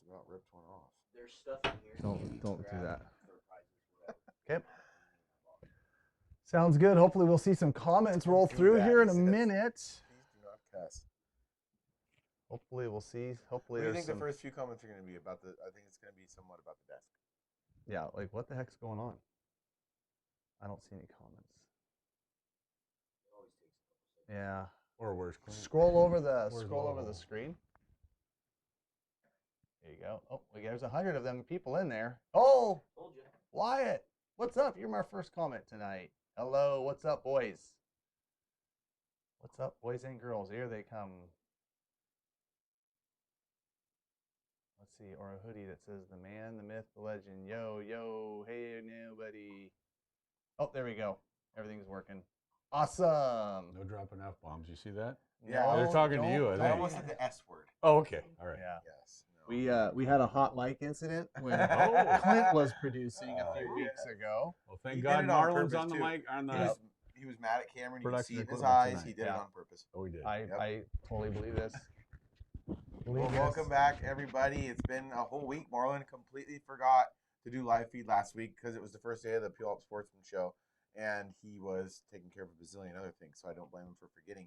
about ripped one off. There's stuff in here. Don't do that. Okay. Sounds good. Hopefully we'll see some comments roll through here in a minute. Please do not cuss. Hopefully we'll see. Hopefully What do you there's think some... the first few comments are going to be about the? I think it's going to be somewhat about the desk. Yeah, like what the heck's going on? I don't see any comments. Yeah. Or where's Clint? Scroll over the Where's screen. There you go. Oh, there's 100 of them people in there. Oh, Told you. Wyatt, what's up? You're my first comment tonight. Hello, what's up, boys? What's up, boys and girls? Here they come. Let's see, or a hoodie that says the man, the myth, the legend. Yo, yo, hey, nobody. Oh, there we go. Everything's working. Awesome. No dropping F-bombs. You see that? Yeah, No, they're talking to you, I I think. almost said the S word. Oh, okay. All right. Yeah. Yes. No. We had a hot mic incident when Oh. Clint was producing a few weeks ago. Well, He thank did God it on Marlon's purpose, on the too. mic. On the. He was mad at Cameron. You could see Production it in his equipment eyes. tonight. He did it on purpose. Oh, we did. I totally believe this. Well, welcome back, everybody. It's been a whole week. Marlon completely forgot to do live feed last week because it was the first day of the Peel Up Sportsman show, and he was taking care of a bazillion other things, so I don't blame him for forgetting.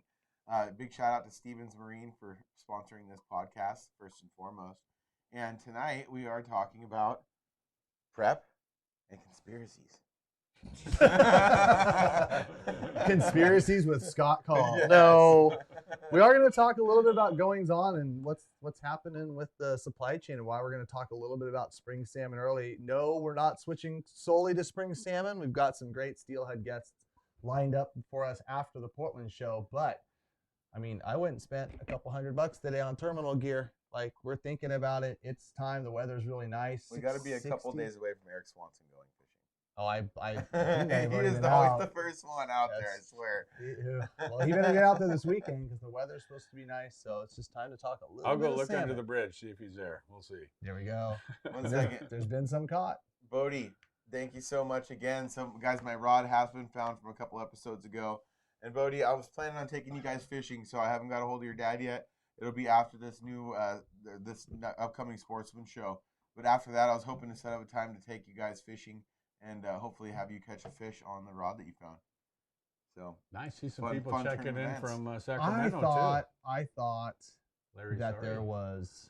Big shout out to Stevens Marine for sponsoring this podcast, first and foremost. And tonight we are talking about prep and conspiracies. Conspiracies with Scott Call. Yes. No, we are going to talk a little bit about goings on and what's happening with the supply chain and why we're going to talk a little bit about spring salmon early. No, we're not switching solely to spring salmon. We've got some great steelhead guests lined up for us after the Portland show. But I mean, I went and spent a couple $100 today on terminal gear. Like, we're thinking about it. It's time. The weather's really nice. We got to be a couple 60. days away from Eric Swanson going fishing. Oh, He is always the first one out there, I swear. Well, he better get out there this weekend because the weather's supposed to be nice. So it's just time to talk a little I'll bit go of look salmon. under the bridge, see if he's there. We'll see. There we go. One second. There's been some caught. Bodie, thank you so much again. So, guys, my rod has been found from a couple episodes ago. And, Bodie, I was planning on taking you guys fishing, so I haven't got a hold of your dad yet. It'll be after this new, this upcoming Sportsman show. But after that, I was hoping to set up a time to take you guys fishing and hopefully have you catch a fish on the rod that you found. So Nice. See some Fun- people fun checking in tournaments. from Sacramento, I thought too. Larry, that sorry. there was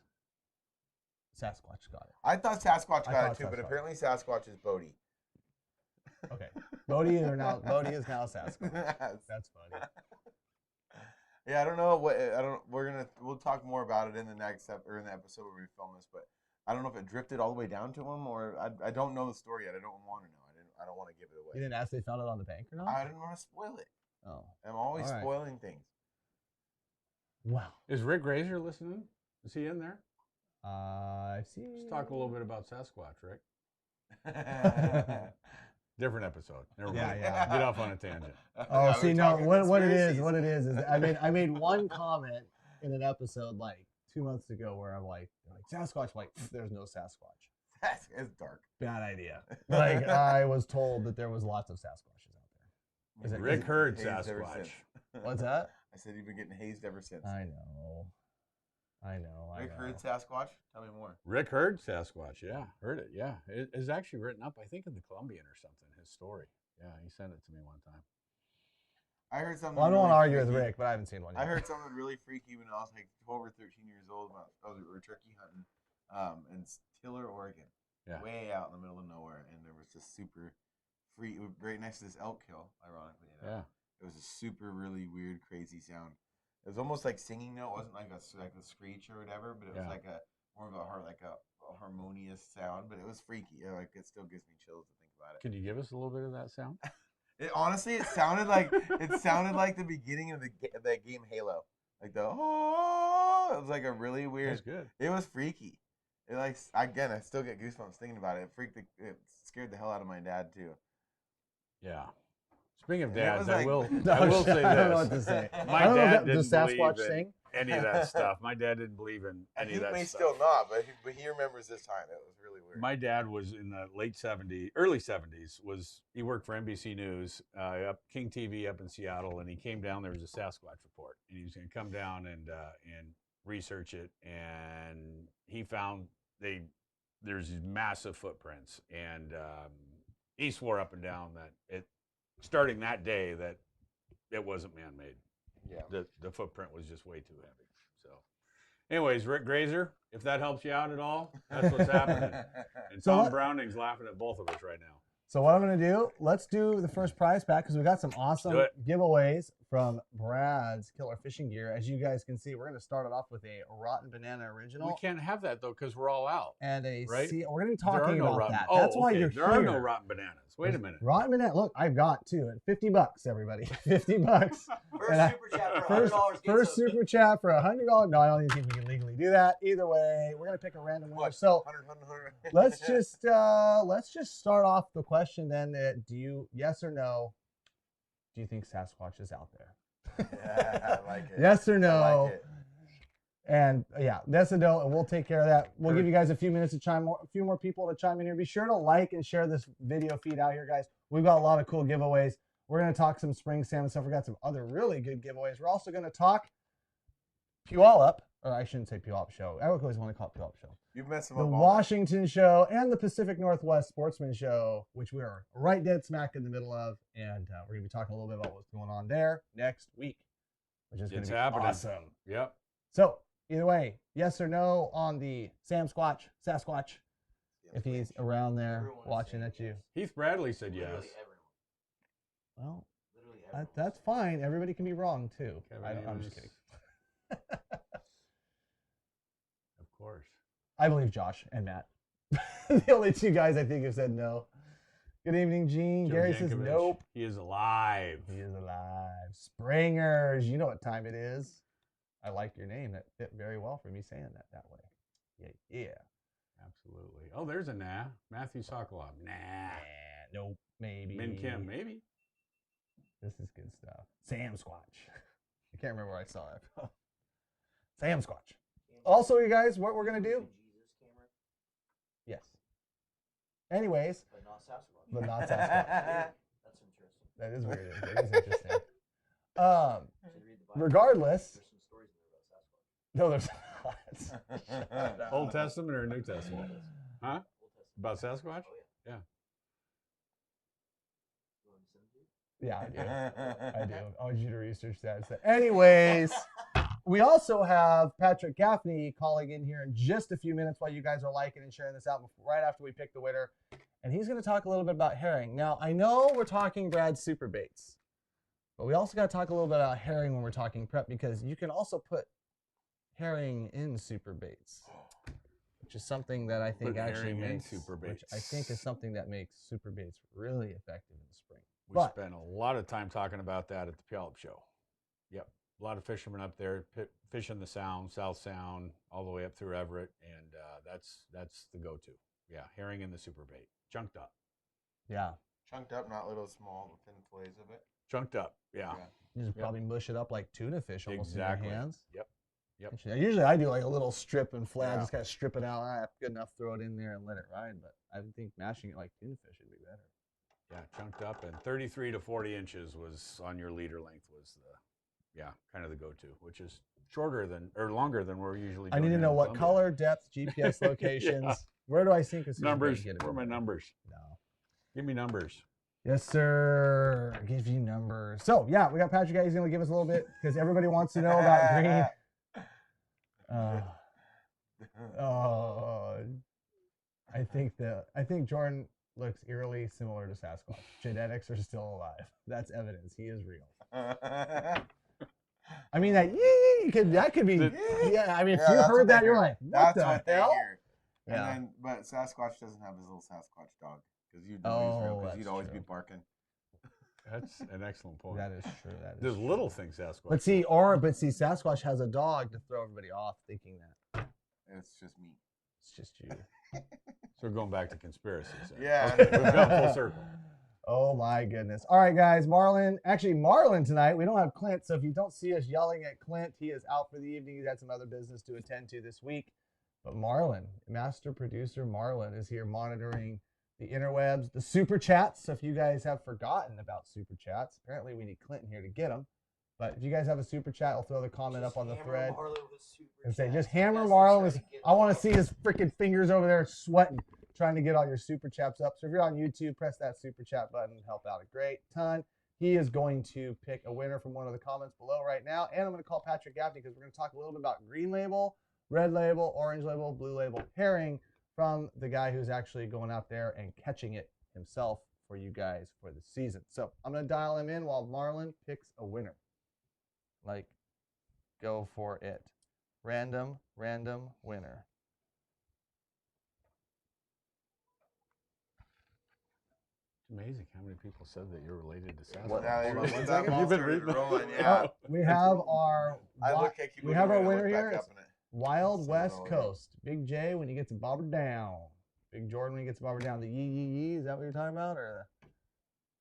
Sasquatch got it. I thought Sasquatch I got thought it too, but Sasquatch. apparently Sasquatch is Bodie. Okay. Bodie is now Sasquatch. That's funny. Yeah, I don't know we'll talk more about it in the next or in the episode where we film this, but I don't know if it drifted all the way down to him or I don't know the story yet. I don't want to know. I don't want to give it away. You didn't ask if they found it on the bank or not? I didn't want to spoil it. Oh. I'm always All right. spoiling things. Wow. Is Rick Grazer listening? Is he in there? I see. Let's talk a little bit about Sasquatch, Rick. Different episode. Never Yeah, mind. yeah. Get off on a tangent. Oh, Yeah, see, we're no, talking what it is conspiracies. I made one comment in an episode like 2 months ago where I'm like Sasquatch, I'm like, there's no Sasquatch. It's dark. Bad idea. Like, I was told that there was lots of Sasquatches out there. Is it- Rick heard Hazed ever Sasquatch. since. What's that? I said you've been getting hazed ever since. I know. Rick heard Sasquatch? Tell me more. Rick heard Sasquatch. Yeah, heard it. Yeah, it is actually written up. I think in the Columbian or something. His story. Yeah, he sent it to me one time. I heard something. Well, I don't want to really argue with freaky. Rick, but I haven't seen one yet. I heard something really freaky when I was like 12 or 13 years old. We were turkey hunting in Tiller, Oregon. Yeah. Way out in the middle of nowhere. And there was this super free, right next to this elk hill, ironically enough. Yeah. It was a super, really weird, crazy sound. It was almost like singing, though. It wasn't like a screech or whatever, but it was like more of a harmonious sound. But it was freaky. It still gives me chills to think about it. Can you give us a little bit of that sound? Honestly, it sounded like the beginning of that game Halo, like the oh, it was like a really weird. That's good. It was freaky. It I still get goosebumps thinking about it. It scared the hell out of my dad too. Yeah. Speaking of And it dads, was I like- will say this. I don't know what to say. My I don't know dad if didn't does Sasquatch believe in sing? any of that stuff. My dad didn't believe in any He of that may stuff. still not, but he remembers this time. It was really weird. My dad was in the late 70s, early 70s. He worked for NBC News, up King TV up in Seattle, and he came down. There was a Sasquatch report, and he was going to come down and research it. And he found there's these massive footprints, and he swore up and down that starting that day that it wasn't man-made. Yeah. The footprint was just way too heavy. So, anyways, Rick Grazer, if that helps you out at all, that's what's happening. And So Tom what- Browning's laughing at both of us right now. So what I'm going to do, let's do the first prize pack because we got some awesome do it. giveaways from Brad's Killer Fishing Gear. As you guys can see, we're going to start it off with a Rotten Banana Original. We can't have that though because we're all out. And a Right? we're going to be There are talking no about rotten, that. Oh, That's why okay. you're there here. are no rotten bananas. Wait a minute. Rotten Banana. Look, I've got two at $50, everybody. $50. First And I- super chat for First, $100. first super chat for $100. No, I don't even think we can legally do that. Either way, we're going to pick a random winner. What? So 100. let's just start off the question then. Yes or no? Do you think Sasquatch is out there? Yeah, I like it. Yes or I no? like it. And yeah, yes or no, and we'll take care of that. We'll give you guys a few minutes to a few more people to chime in here. Be sure to like and share this video feed out here, guys. We've got a lot of cool giveaways. We're going to talk some spring salmon stuff. We got some other really good giveaways. We're also going to talk Puyallup, or I shouldn't say Puyallup Show. I always want to call it Puyallup Show. You've messed them The up all Washington Show and the Pacific Northwest Sportsman Show, which we are right dead smack in the middle of. And we're going to be talking a little bit about what's going on there next week, which is going It's to be happening. awesome. Yep. So either way, yes or no on the Sasquatch, night. if he's around there Everyone's watching saying at you. yes. Heath Bradley said yes. Literally everyone. Well, Literally everyone. that's fine. Everybody can be wrong too. Kevin I'm just Amos. kidding. Of course. I believe Josh and Matt. The only two guys I think have said no. Good evening, Gene. Joe Gary says Jankovic, nope. He is alive. He is alive. Springers, you know what time it is. I like your name. That fit very well for me saying that way. Yeah. Absolutely. Oh, there's a nah. Matthew Sokolov. Nah. Nope. Maybe. Min Kim, maybe. This is good stuff. Sam Squatch. I can't remember where I saw it from. Sam Squatch. Also, you guys, what we're going to do? Jesus camera, Yes. Anyways, but not Sasquatch. but not Sasquatch. That's interesting. That is weird. That is interesting. Should read the Bible. Regardless, There's some stories in there about Sasquatch. no, there's not. Old Testament or New Testament? Huh? Old Testament. About Sasquatch? Oh yeah. Yeah. You want to send it to you? Yeah, I do. I want you to research that. So anyways, we also have Patrick Gaffney calling in here in just a few minutes while you guys are liking and sharing this out right after we pick the winner. And he's going to talk a little bit about herring. Now, I know we're talking Brad super baits, but we also got to talk a little bit about herring when we're talking prep because you can also put herring in super baits, which is something that I think Put actually herring in makes super which I baits. think is something that makes super baits really effective in the spring. We But- spent a lot of time talking about that at the Puyallup Show. Yep. A lot of fishermen up there fishing the Sound, South Sound, all the way up through Everett, and that's the go-to. Yeah, herring in the super bait, chunked up. Yeah. Chunked up, not little small thin fillets of it. Chunked up, yeah. You just Yep. probably mush it up like tuna fish almost Exactly. in your hands. Yep. Yep. Usually I do like a little strip and flat, Yeah. just kind of strip it out. Ah, good enough, throw it in there and let it ride. But I think mashing it like tuna fish would be better. Yeah, chunked up, and 33 to 40 inches was on your leader length was kind of the go-to, which is longer than we're usually doing. I need to here know in what Columbia. color, depth, GPS locations. Yeah. Where do I sink a super bait Numbers. and get it Where are my over? numbers? No. Give me numbers. Yes, sir. I give you numbers. So yeah, we got Patrick. He's going to give us a little bit because everybody wants to know about green. I think Jordan looks eerily similar to Sasquatch. Genetics are still alive. That's evidence. He is real. I mean that could be yeah. I mean, Yeah, if you that's heard what that, they you're hear. like, what That's the what they hell? hear. And Yeah. then, but Sasquatch doesn't have his little Sasquatch dog because you'd know Oh, he's real because that's he'd always be true. barking. That's an excellent point. That is true. That is There's true. little things Sasquatch. But see, Sasquatch has a dog to throw everybody off thinking that It's just me. it's just you. So we're going back to conspiracies. then. Yeah. Okay, we've gone full circle. Oh my goodness. All right, guys. Marlon tonight. We don't have Clint, so if you don't see us yelling at Clint, he is out for the evening. He's had some other business to attend to this week. But Marlon, master producer Marlon, is here monitoring the interwebs, the super chats. So if you guys have forgotten about super chats, apparently we need Clint here to get them. But if you guys have a super chat, I'll throw the comment up on the thread and say, just chats. hammer That's Marlon. what's trying to get I want to Marlon. see his freaking fingers over there sweating, trying to get all your super chats up. So if you're on YouTube, press that super chat button and help out a great ton. He is going to pick a winner from one of the comments below right now. And I'm going to call Patrick Gaffney because we're going to talk a little bit about green label, red label, orange label, blue label herring from the guy who's actually going out there and catching it himself for you guys for the season. So I'm going to dial him in while Marlon picks a winner. Like, go for it. Random winner. Amazing how many people said that you're related to Sasquatch. What? Now, Hold on you've one been second. You've been started reading. rolling, yeah. We have our We have our winner here. Back It's up in it. Wild Says West all, yeah. Coast. Big J when he gets a bobber down. Big Jordan when he gets a bobber down. The yee. Is that what you're talking about, or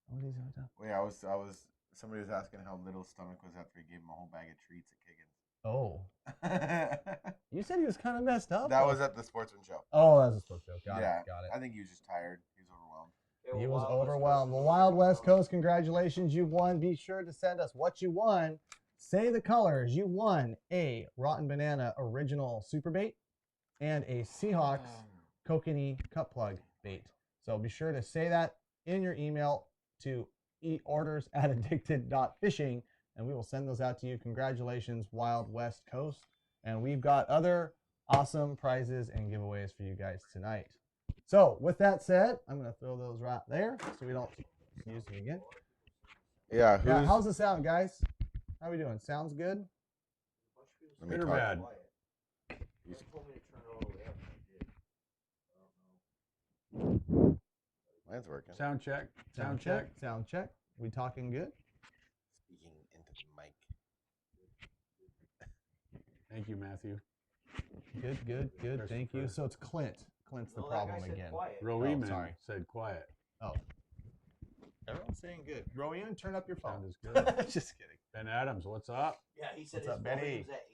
what is it? Wait, I was. Somebody was asking how little stomach was after he gave him a whole bag of treats at Oh, Kiggins. you said he was kind of messed up. That was at the Sportsman show. Oh, that was a sports show. Got Yeah, it. I think he was just tired. He was overwhelmed. He was overwhelmed. The Wild West Coast, congratulations, you won. Be sure to send us what you won. Say the colors. You won a Rotten Banana Original Super Bait and a Seahawks Kokanee Cup Plug Bait. So be sure to say that in your email to orders@addicted.fishing, and we will send those out to you. Congratulations, Wild West Coast. And we've got other awesome prizes and giveaways for you guys tonight. So with that said, I'm going to throw those right there so we don't use them again. Yeah. Yeah, how's the sound, guys? How are we doing? Sounds good? Let me Good or talk. bad? He told me to turn it all the way up, and I did. Mine's working. Sound check. Sound check. We talking good? Speaking into the mic. Thank you, Matthew. Good. Thank you. So it's Clint. Clint's the No, that problem guy said again. quiet. Roeman sorry. said quiet. Oh. Everyone's saying good. Rowan, turn up your phone. Sound is good. Just kidding. Ben Adams, what's up? Yeah, he said What's his up, Benny? volume's at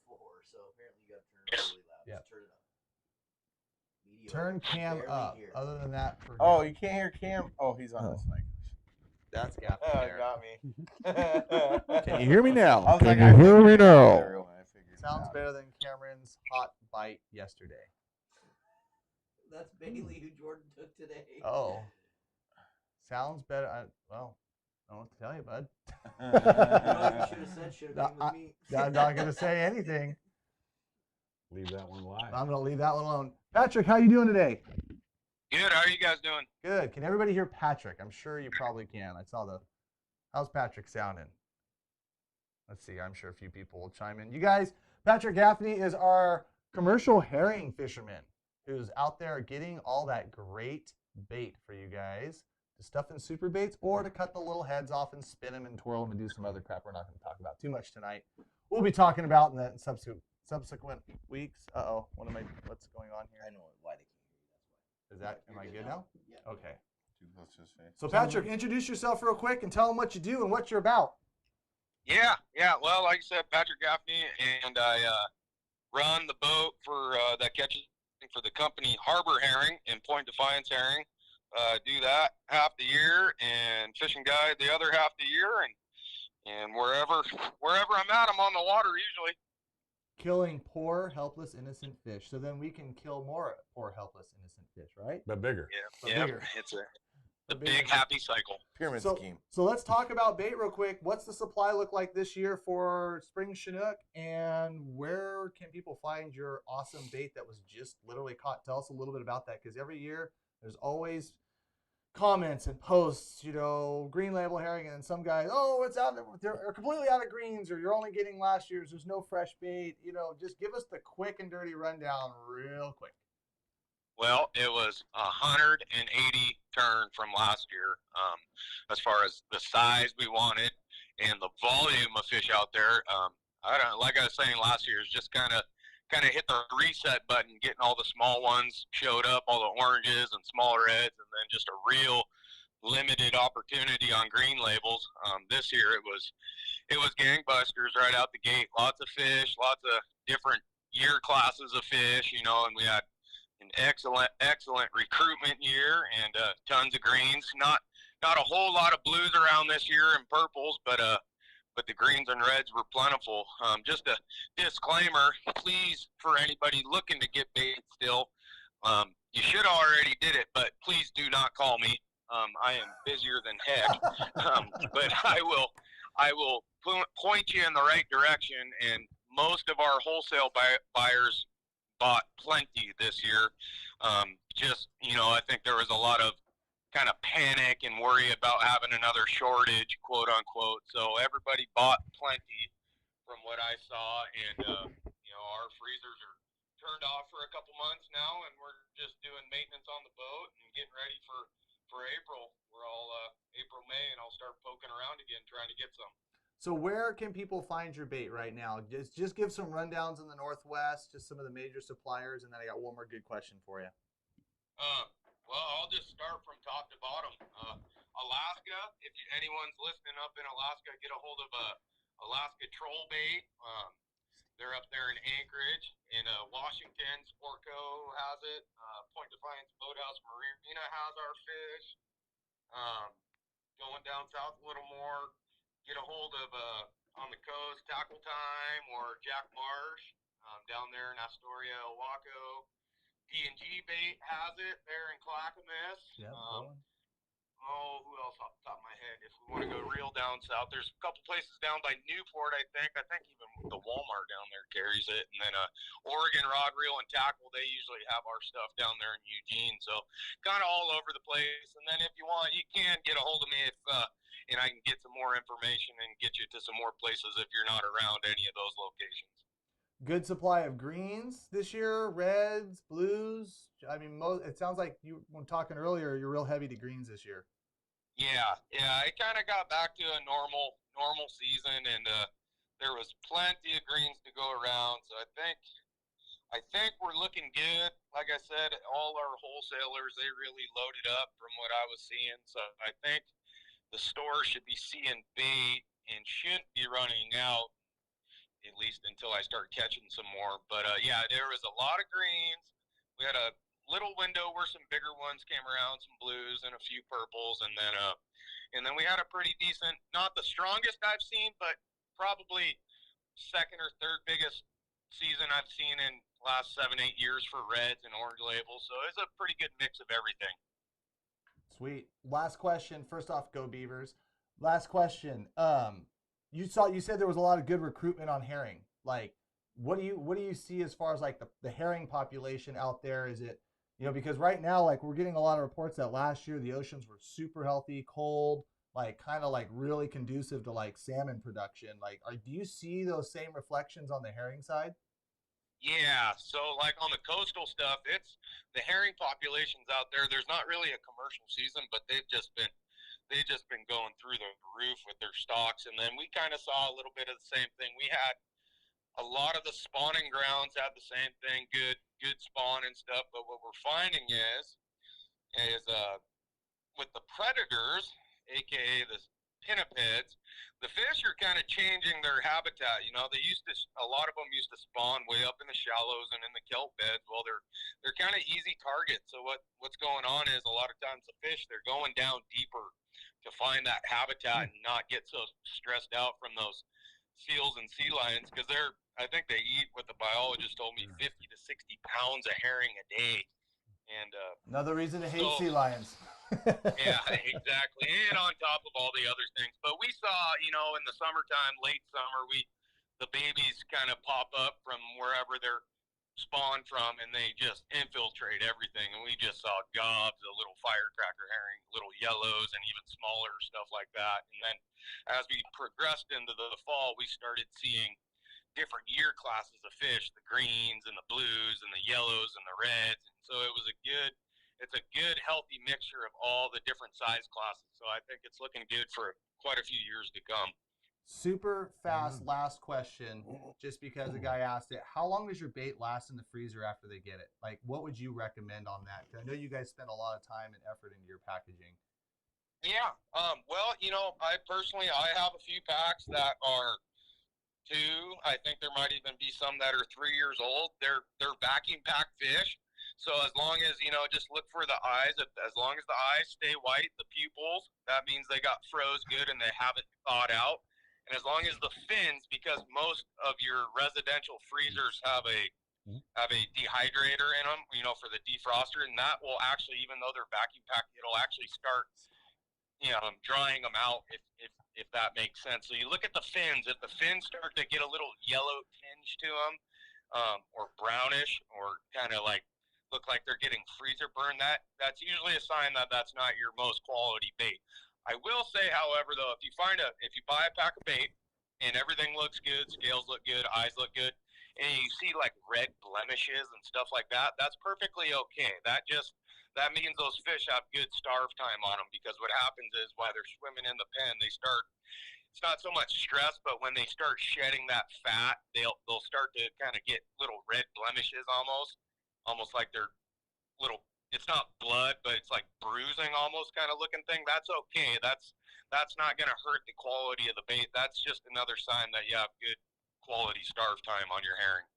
84, so apparently you got to turn it really loud. Yeah. Just turn it up. Mediocre. Turn Cam Barely up. hear. Other than that, Oh, you can't hear Cam? Oh, he's on this mic. that's Gaffney Oh, there. got me. Can you hear me now? I was like, I hear me now. Sounds better than Cameron's hot bite yesterday. That's Bailey who Jordan took today. Oh. Sounds better. Well, I don't know what to tell you, bud. You know what you should have said? Should have been with me. I'm not going to say anything. Leave that one live. I'm going to leave that one alone. Patrick, how you doing today? Good. How are you guys doing? Good. Can everybody hear Patrick? I'm sure you probably can. I saw the. How's Patrick sounding? Let's see. I'm sure a few people will chime in. You guys, Patrick Gaffney is our commercial herring fisherman who's out there getting all that great bait for you guys to stuff in super baits or to cut the little heads off and spin them and twirl them and do some other crap we're not going to talk about too much tonight. We'll be talking about in the subsequent weeks. What's going on here? I know why they can't hear you. That's why. Is that, am I good now? Yeah. Okay. Too close to his face. So Patrick, introduce yourself real quick and tell them what you do and what you're about. Yeah. Well, like I said, Patrick Gaffney, and I run the boat for that catches for the company Harbor Herring and Point Defiance Herring. Do that half the year and fishing guide the other half the year, and wherever I'm at, I'm on the water usually. Killing poor, helpless, innocent fish. So then we can kill more poor, helpless, innocent fish, right? But bigger. Yeah. Bigger. It's the bigger. big happy cycle. Pyramid So, scheme. so let's talk about bait real quick. What's the supply look like this year for Spring Chinook, and where can people find your awesome bait that was just literally caught? Tell us a little bit about that, because every year there's always comments and posts, green label herring, and some guys, oh, it's out, they're completely out of greens, or you're only getting last year's, there's no fresh bait. Just give us the quick and dirty rundown real quick. Well, it was 180 turn from last year, as far as the size we wanted and the volume of fish out there. Like I was saying last year, is just kind of hit the reset button, getting all the small ones showed up, all the oranges and smaller heads, and then just a real limited opportunity on green labels. This year it was gangbusters right out the gate. Lots of fish, lots of different year classes of fish, and we had an excellent recruitment year and tons of greens. Not a whole lot of blues around this year and purples, but but the greens and reds were plentiful. Just a disclaimer, please, for anybody looking to get bait still, you should have already did it, but please do not call me. I am busier than heck, but I will point you in the right direction. And most of our wholesale buyers bought plenty this year. I think there was a lot of kind of panic and worry about having another shortage, quote unquote. So everybody bought plenty from what I saw, and our freezers are turned off for a couple months now, and we're just doing maintenance on the boat and getting ready for April. We're all April, May, and I'll start poking around again trying to get some. So where can people find your bait right now? Just give some rundowns in the Northwest, just some of the major suppliers, and then I got one more good question for you. Well, I'll just start from top to bottom. Alaska, if anyone's listening up in Alaska, get a hold of Alaska Troll Bait. They're up there in Anchorage. In Washington, Sportco has it. Point Defiance Boathouse Marina has our fish. Going down south a little more, get a hold of on the coast, Tackle Time or Jack Marsh down there in Astoria, Oahu. D&G Bait has it there in Clackamas. Yeah. Who else off the top of my head? If we want to go real down south, there's a couple places down by Newport, I think. I think even the Walmart down there carries it. And then Oregon Rod Reel and Tackle, they usually have our stuff down there in Eugene. So kind of all over the place. And then if you want, you can get a hold of me and I can get some more information and get you to some more places if you're not around any of those locations. Good supply of greens this year, reds, blues. I mean, it sounds like when talking earlier, you're real heavy to greens this year. Yeah, it kind of got back to a normal season, and there was plenty of greens to go around. So I think we're looking good. Like I said, all our wholesalers, they really loaded up from what I was seeing. So I think the store should be seeing bait and shouldn't be running out, at least until I start catching some more. But there was a lot of greens. We had a little window where some bigger ones came around, some blues and a few purples, and then we had a pretty decent, not the strongest I've seen, but probably second or third biggest season I've seen in last 7-8 years for reds and orange labels. So it's a pretty good mix of everything. Sweet. Last question. First off, go Beavers. Last question. You said there was a lot of good recruitment on herring. Like, what do you see as far as like the herring population out there? Is it, because right now, like, we're getting a lot of reports that last year the oceans were super healthy, cold, like kind of like really conducive to like salmon production. Like, do you see those same reflections on the herring side? Yeah, so like on the coastal stuff, it's the herring populations out there. There's not really a commercial season, but they've just been going through the roof with their stocks. And then we kind of saw a little bit of the same thing. We had a lot of the spawning grounds had the same thing, good spawn and stuff. But what we're finding is with the predators, aka the pinnipeds, the fish are kind of changing their habitat. A lot of them used to spawn way up in the shallows and in the kelp beds. Well, they're kind of easy targets. So what's going on is a lot of times the fish, they're going down deeper to find that habitat and not get so stressed out from those seals and sea lions, because I think they eat, what the biologist told me, 50 to 60 pounds of herring a day. And another reason to hate sea lions. Yeah, exactly. And on top of all the other things. But we saw, in the summertime, late summer, the babies kind of pop up from wherever they're spawned from, and they just infiltrate everything. And we just saw gobs of little firecracker herring, little yellows, and even smaller stuff like that. And then as we progressed into the fall, we started seeing different year classes of fish, the greens and the blues and the yellows and the reds. And so it's a good healthy mixture of all the different size classes. So I think it's looking good for quite a few years to come. Super fast last question, just because the guy asked it. How long does your bait last in the freezer after they get it? Like, what would you recommend on that? Because I know you guys spend a lot of time and effort into your packaging. Yeah. Well, I have a few packs that are 2. I think there might even be some that are 3 years old. They're vacuum packed fish. So as long as, just look for the eyes. As long as the eyes stay white, the pupils, that means they got froze good and they haven't thawed out. And as long as the fins, because most of your residential freezers have a dehydrator in them, you know, for the defroster, and that will actually, even though they're vacuum packed, it'll actually start, you know, drying them out if that makes sense. So you look at the fins. If the fins start to get a little yellow tinge to them, or brownish, or kind of like look like they're getting freezer burn, that's usually a sign that that's not your most quality bait. I will say, however, though, if you buy a pack of bait and everything looks good, scales look good, eyes look good, and you see like red blemishes and stuff like that, that's perfectly okay. That means those fish have good starve time on them, because what happens is while they're swimming in the pen, it's not so much stress, but when they start shedding that fat, they'll start to kind of get little red blemishes, almost like they're little, it's not blood, but it's like bruising almost kind of looking thing. That's okay. That's not going to hurt the quality of the bait. That's just another sign that you have good quality starve time on your herring.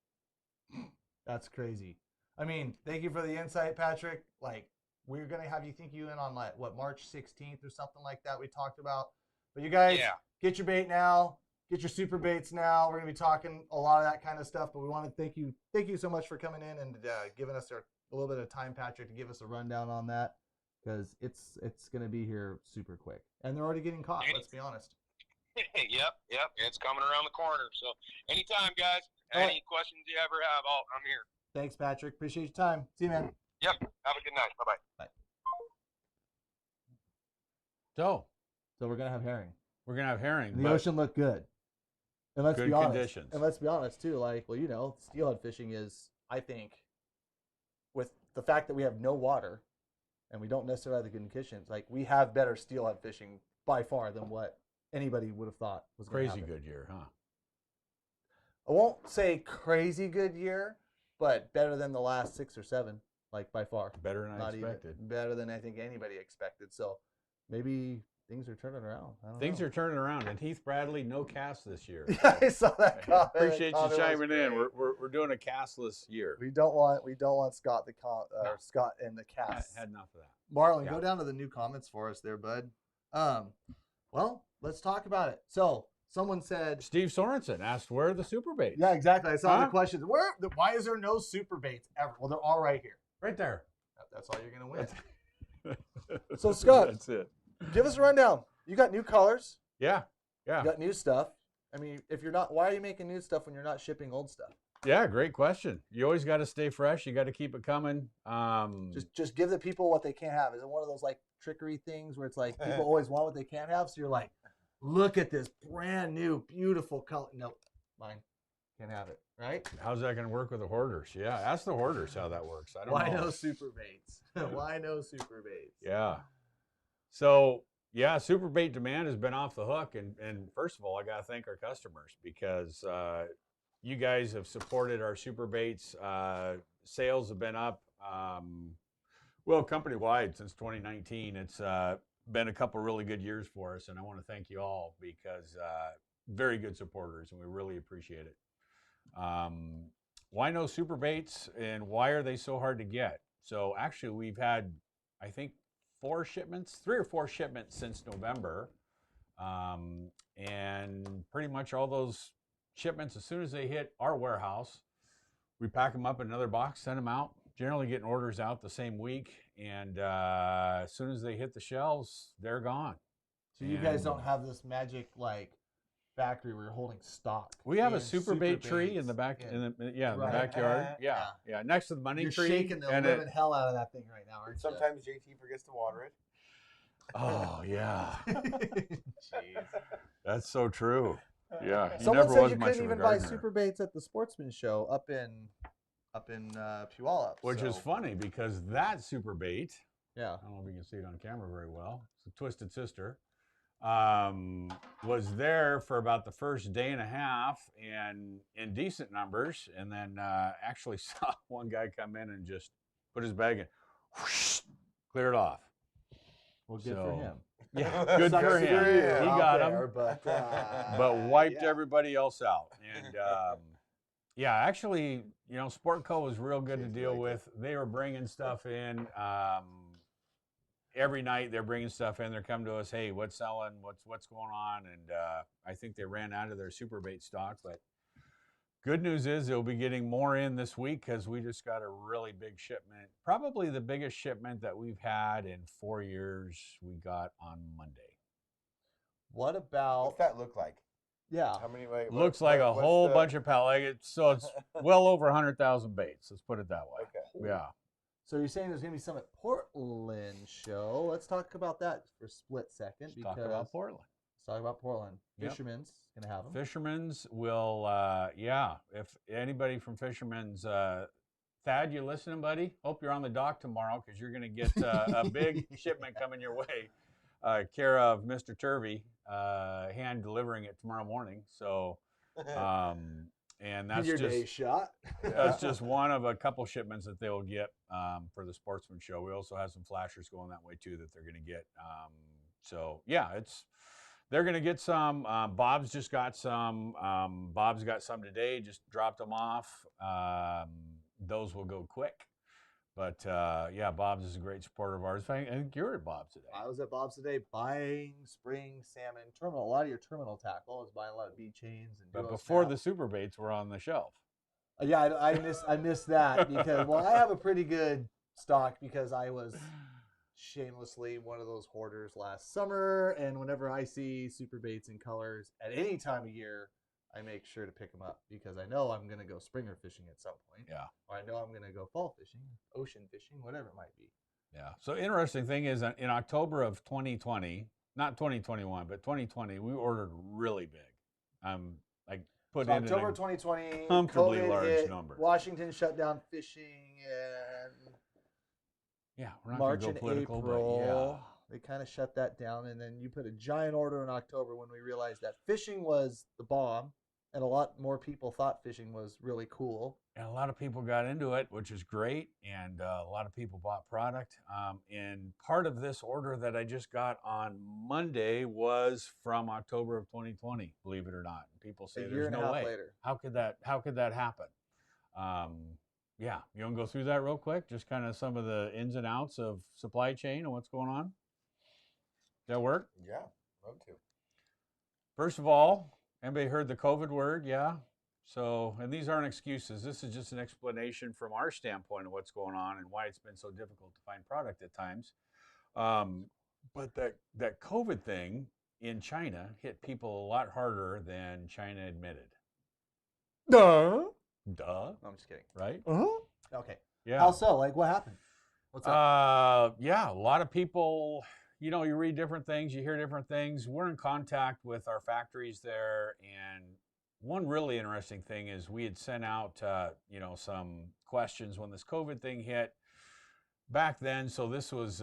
That's crazy. I mean, thank you for the insight, Patrick. Like, we're going to have you in on like what, March 16th or something like that we talked about. But you guys, get your bait now. Get your super baits now. We're going to be talking a lot of that kind of stuff, but we want to thank you so much for coming in and giving us a little bit of time, Patrick, to give us a rundown on that, because it's going to be here super quick. And they're already getting caught, let's be honest. Yep. It's coming around the corner. So anytime, guys, any questions you ever have, I'm here. Thanks, Patrick. Appreciate your time. See you, man. Yep. Have a good night. Bye-bye. Bye. So we're going to have herring. We're going to have herring. And the ocean looked good. And let's good be honest. Conditions. And let's be honest, too. Like, well, you know, steelhead fishing is, I think, with the fact that we have no water and we don't necessarily have the good conditions, like, we have better steelhead fishing by far than what anybody would have thought was going to happen. Crazy good year, huh? I won't say crazy good year, but better than the last 6 or 7, like, by far. Better than I expected. Better than I think anybody expected. So maybe things are turning around. Things are turning around. And Heath Bradley, no cast this year. Yeah, I saw that comment. Appreciate you chiming in. We're doing a castless year. We don't want Scott Scott in the cast. I had enough of that. Marlon, go down to the new comments for us there, bud. Well, let's talk about it. So someone said Steve Sorensen asked where are the super baits. Yeah, exactly. I saw the questions. Why is there no super baits ever? Well, they're all right here. Right there. That's all you're gonna win. So Scott, that's it. Give us a rundown. You got new colors. Yeah. You got new stuff. I mean, if you're not, why are you making new stuff when you're not shipping old stuff? Yeah, great question. You always got to stay fresh. You got to keep it coming. Just give the people what they can't have. Is it one of those like trickery things where it's like people always want what they can't have? So you're like, look at this brand new, beautiful color. Nope, mine can't have it. Right? How's that going to work with the hoarders? Yeah, ask the hoarders how that works. I don't know. Why no super baits? Why no super baits? Yeah. So, yeah, super bait demand has been off the hook. And first of all, I got to thank our customers because you guys have supported our super baits. Sales have been up. Well, company-wide since 2019. It's been a couple really good years for us. And I want to thank you all because very good supporters, and we really appreciate it. Why no super baits, and why are they so hard to get? So actually, we've had, I think, 3 or 4 shipments since November, and pretty much all those shipments, as soon as they hit our warehouse, we pack them up in another box, send them out, generally getting orders out the same week, and as soon as they hit the shelves, they're gone. So you guys don't have this magic like factory where you're holding stock. We have a super bait tree in the back, in the backyard. Yeah, next to the money tree. You're shaking the living hell out of that thing right now, aren't you? Sometimes JT forgets to water it. Oh yeah, jeez, that's so true. Yeah, someone said you couldn't even buy super baits at the Sportsman Show up in Puyallup, which is funny because that super bait. Yeah, I don't know if you can see it on camera very well. It's a Twisted Sister. Was there for about the first day and a half and in decent numbers, and then actually saw one guy come in and just put his bag in, whoosh, clear it off. Well, good for him. Yeah, good for him. He got him, but wiped yeah. everybody else out. And yeah, actually, you know, Sportco was real good to deal with. They were bringing stuff in. every night they're bringing stuff in. They're coming to us, hey, what's selling? What's going on? And I think they ran out of their super bait stock, but good news is they'll be getting more in this week because we just got a really big shipment, probably the biggest shipment that we've had in 4 years. We got on Monday. What about? What's that look like? Yeah. How many? Like, Looks like a whole bunch of pallets. So it's well over 100,000 baits. Let's put it that way. Okay. Yeah. So you're saying there's going to be some at Portland show. Let's talk about that for a split second. Let's talk about Portland. Let's talk about Portland. Yep. Fisherman's going to have them. Fisherman's will, if anybody from Fisherman's, Thad, you listening, buddy? Hope you're on the dock tomorrow because you're going to get a big shipment coming your way. Care of Mr. Turvey, hand delivering it tomorrow morning. So, and that's your just day shot. that's just one of a couple shipments that they will get for the Sportsman Show. We also have some flashers going that way too that they're going to get. So yeah, they're going to get some. Bob's just got some. Bob's got some today. Just dropped them off. Those will go quick. But yeah, Bob's is a great supporter of ours. I think you're at Bob's today. I was at Bob's today buying spring salmon terminal. A lot of your terminal tackle. I was buying a lot of bead chains and. But before the super baits were on the shelf. Yeah, I missed that because I have a pretty good stock because I was shamelessly one of those hoarders last summer, and whenever I see super baits in colors at any time of year, I make sure to pick them up because I know I'm going to go springer fishing at some point. Yeah. Or I know I'm going to go fall fishing, ocean fishing, whatever it might be. Yeah. So interesting thing is in October of 2020, not 2021, but 2020, we ordered really big. Like put So in October 2020, comfortably COVID large hit, number. Washington shut down fishing, and Yeah, we're not March going and to go political, April. They kind of shut that down, and then you put a giant order in October when we realized that fishing was the bomb, and a lot more people thought fishing was really cool. And a lot of people got into it, which is great, and a lot of people bought product. And part of this order that I just got on Monday was from October of 2020, believe it or not. People say there's no way. Later. How could that happen? Yeah, you want to go through that real quick? Just kind of some of the ins and outs of supply chain and what's going on. Does that work? Yeah, love to. First of all, anybody heard the COVID word? Yeah. So, and these aren't excuses. This is just an explanation from our standpoint of what's going on and why it's been so difficult to find product at times. But that COVID thing in China hit people a lot harder than China admitted. Duh. No, I'm just kidding. right? Okay. Yeah. How so? Like, what happened? What's up? Yeah, a lot of people, you read different things, you hear different things. We're in contact with our factories there, and one really interesting thing is we had sent out, some questions when this COVID thing hit back then. So this was,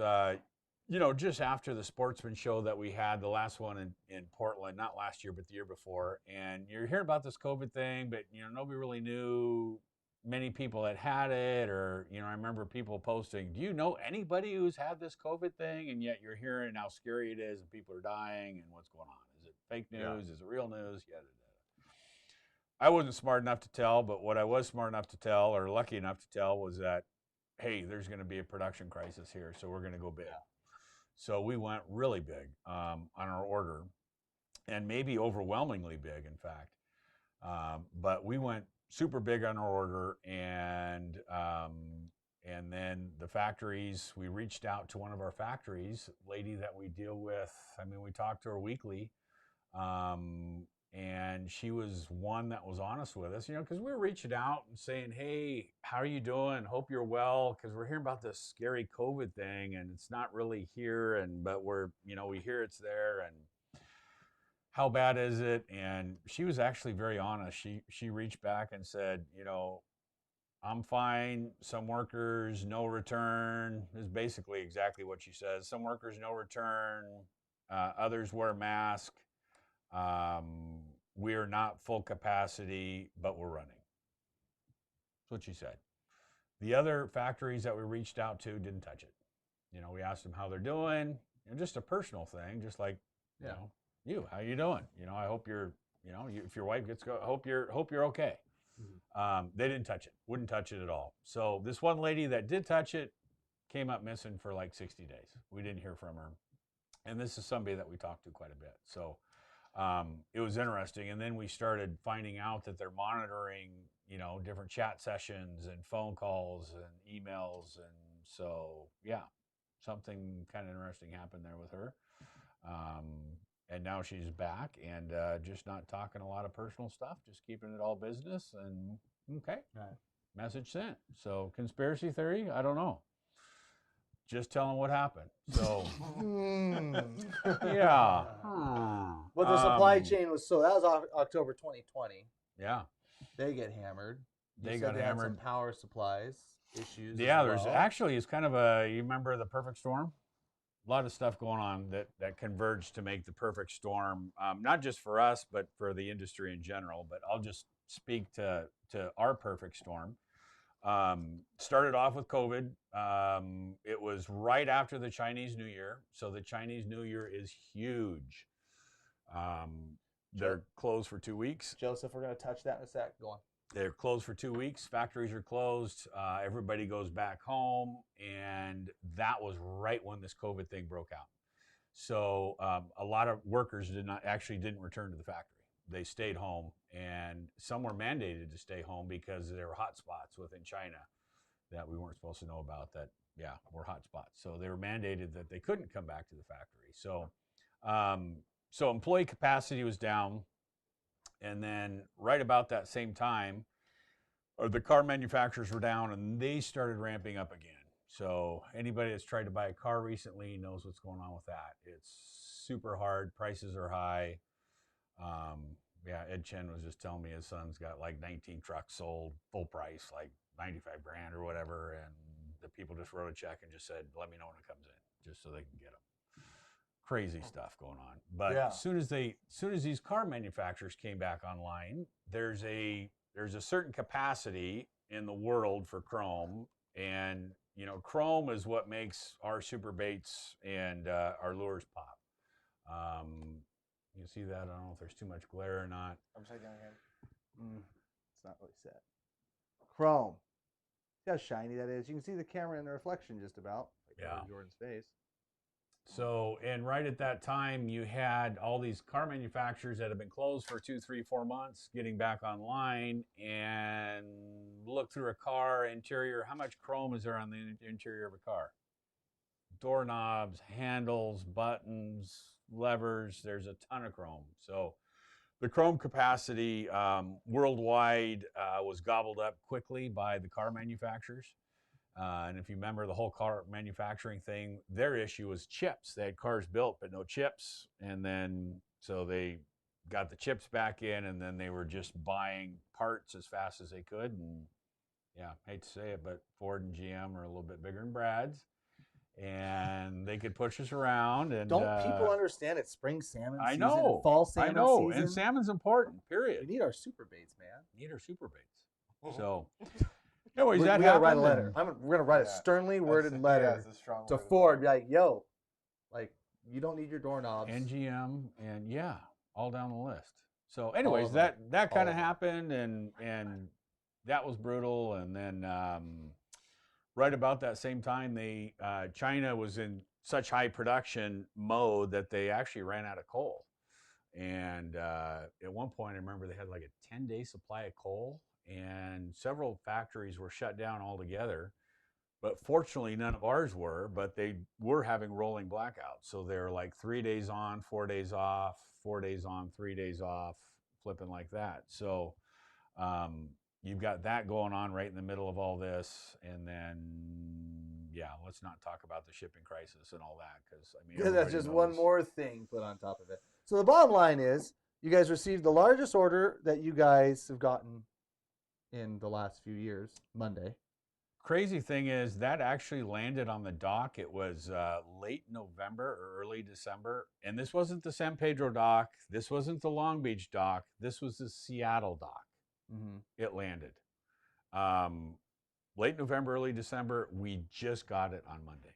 just after the Sportsman Show that we had, the last one in Portland, not last year, but the year before. And you're hearing about this COVID thing, but, nobody really knew many people that had it, or, I remember people posting, do you know anybody who's had this COVID thing? And yet you're hearing how scary it is and people are dying and what's going on. Is it fake news? Yeah. Is it real news? Yada, yada. I wasn't smart enough to tell, but what I was smart enough to tell, or lucky enough to tell, was that, hey, there's going to be a production crisis here, so we're going to go big. Yeah. So we went really big on our order, and maybe overwhelmingly big, in fact. But we went super big on our order, and then the factories, we reached out to one of our factories, lady that we deal with. I mean, we talk to her weekly, and she was one that was honest with us, because we were reaching out and saying, hey, how are you doing? Hope you're well, because we're hearing about this scary COVID thing, and it's not really here, but we're, we hear it's there, and how bad is it? And she was actually very honest. She reached back and said, I'm fine. Some workers, no return. Is basically exactly what she says. Some workers, no return. Others wear masks. We are not full capacity, but we're running. That's what she said. The other factories that we reached out to didn't touch it. We asked them how they're doing, just a personal thing, just like, how you doing? I hope you're, if your wife gets go, hope you're okay. Mm-hmm. They didn't touch it, wouldn't touch it at all. So this one lady that did touch it came up missing for like 60 days. We didn't hear from her. And this is somebody that we talked to quite a bit. So it was interesting. And then we started finding out that they're monitoring, different chat sessions and phone calls and emails. And so, yeah, something kind of interesting happened there with her. And now she's back and just not talking a lot of personal stuff, just keeping it all business. And okay, message sent. So conspiracy theory, I don't know. Just telling what happened. So yeah. But the supply chain was that was October 2020. Yeah. They get hammered. They got had hammered. some power supplies issues. Yeah, there's actually it's kind of you remember the perfect storm? A lot of stuff going on that converged to make the perfect storm, not just for us, but for the industry in general. But I'll just speak to our perfect storm. Started off with COVID. It was right after the Chinese New Year. So the Chinese New Year is huge. They're closed for 2 weeks. Joseph, we're going to touch that in a sec. Go on. They're closed for 2 weeks. Factories are closed. Everybody goes back home. And that was right when this COVID thing broke out. So a lot of workers didn't return to the factory. They stayed home, and some were mandated to stay home because there were hot spots within China that we weren't supposed to know about that, were hot spots. So they were mandated that they couldn't come back to the factory. So, so employee capacity was down. And then right about that same time, the car manufacturers were down and they started ramping up again. So anybody that's tried to buy a car recently knows what's going on with that. It's super hard. Prices are high. Ed Chen was just telling me his son's got like 19 trucks sold full price, like 95 grand or whatever. And the people just wrote a check and just said, let me know when it comes in, just so they can get them. Crazy stuff going on. But as soon as these car manufacturers came back online, there's a certain capacity in the world for chrome. And, chrome is what makes our super baits and our lures pop. You can see that. I don't know if there's too much glare or not. Upside down again. It's not really set. Chrome. See how shiny that is? You can see the camera in the reflection just about. Like Jordan's face. So, and right at that time, you had all these car manufacturers that have been closed for 2, 3, 4 months getting back online, and look through a car interior. How much chrome is there on the interior of a car? Doorknobs, handles, buttons, levers. There's a ton of chrome. So the chrome capacity worldwide was gobbled up quickly by the car manufacturers. And if you remember the whole car manufacturing thing, their issue was chips. They had cars built, but no chips. And then, so they got the chips back in, and then they were just buying parts as fast as they could. And hate to say it, but Ford and GM are a little bit bigger than Brad's. And they could push us around. And don't people understand it's spring salmon season? I know. And fall salmon I know. season? And salmon's important, period. We need our super baits, man. Need our super baits. So, anyways, we gotta write a letter. We're gonna write a sternly worded letter to Ford. Be like, yo, like, you don't need your doorknobs. NGM and all down the list. So, anyways, that kind of happened, and that was brutal. And then right about that same time, China was in such high production mode that they actually ran out of coal. And at one point, I remember they had like a 10-day supply of coal, and several factories were shut down altogether. But fortunately, none of ours were, but they were having rolling blackouts. So they're like 3 days on, 4 days off, 4 days on, 3 days off, flipping like that. So you've got that going on right in the middle of all this. And then, let's not talk about the shipping crisis and all that, because that's just one more thing put on top of it. So the bottom line is, you guys received the largest order that you guys have gotten in the last few years, Monday. Crazy thing is that actually landed on the dock. It was late November or early December. And this wasn't the San Pedro dock. This wasn't the Long Beach dock. This was the Seattle dock. Mm-hmm. It landed. Late November, early December. We just got it on Monday.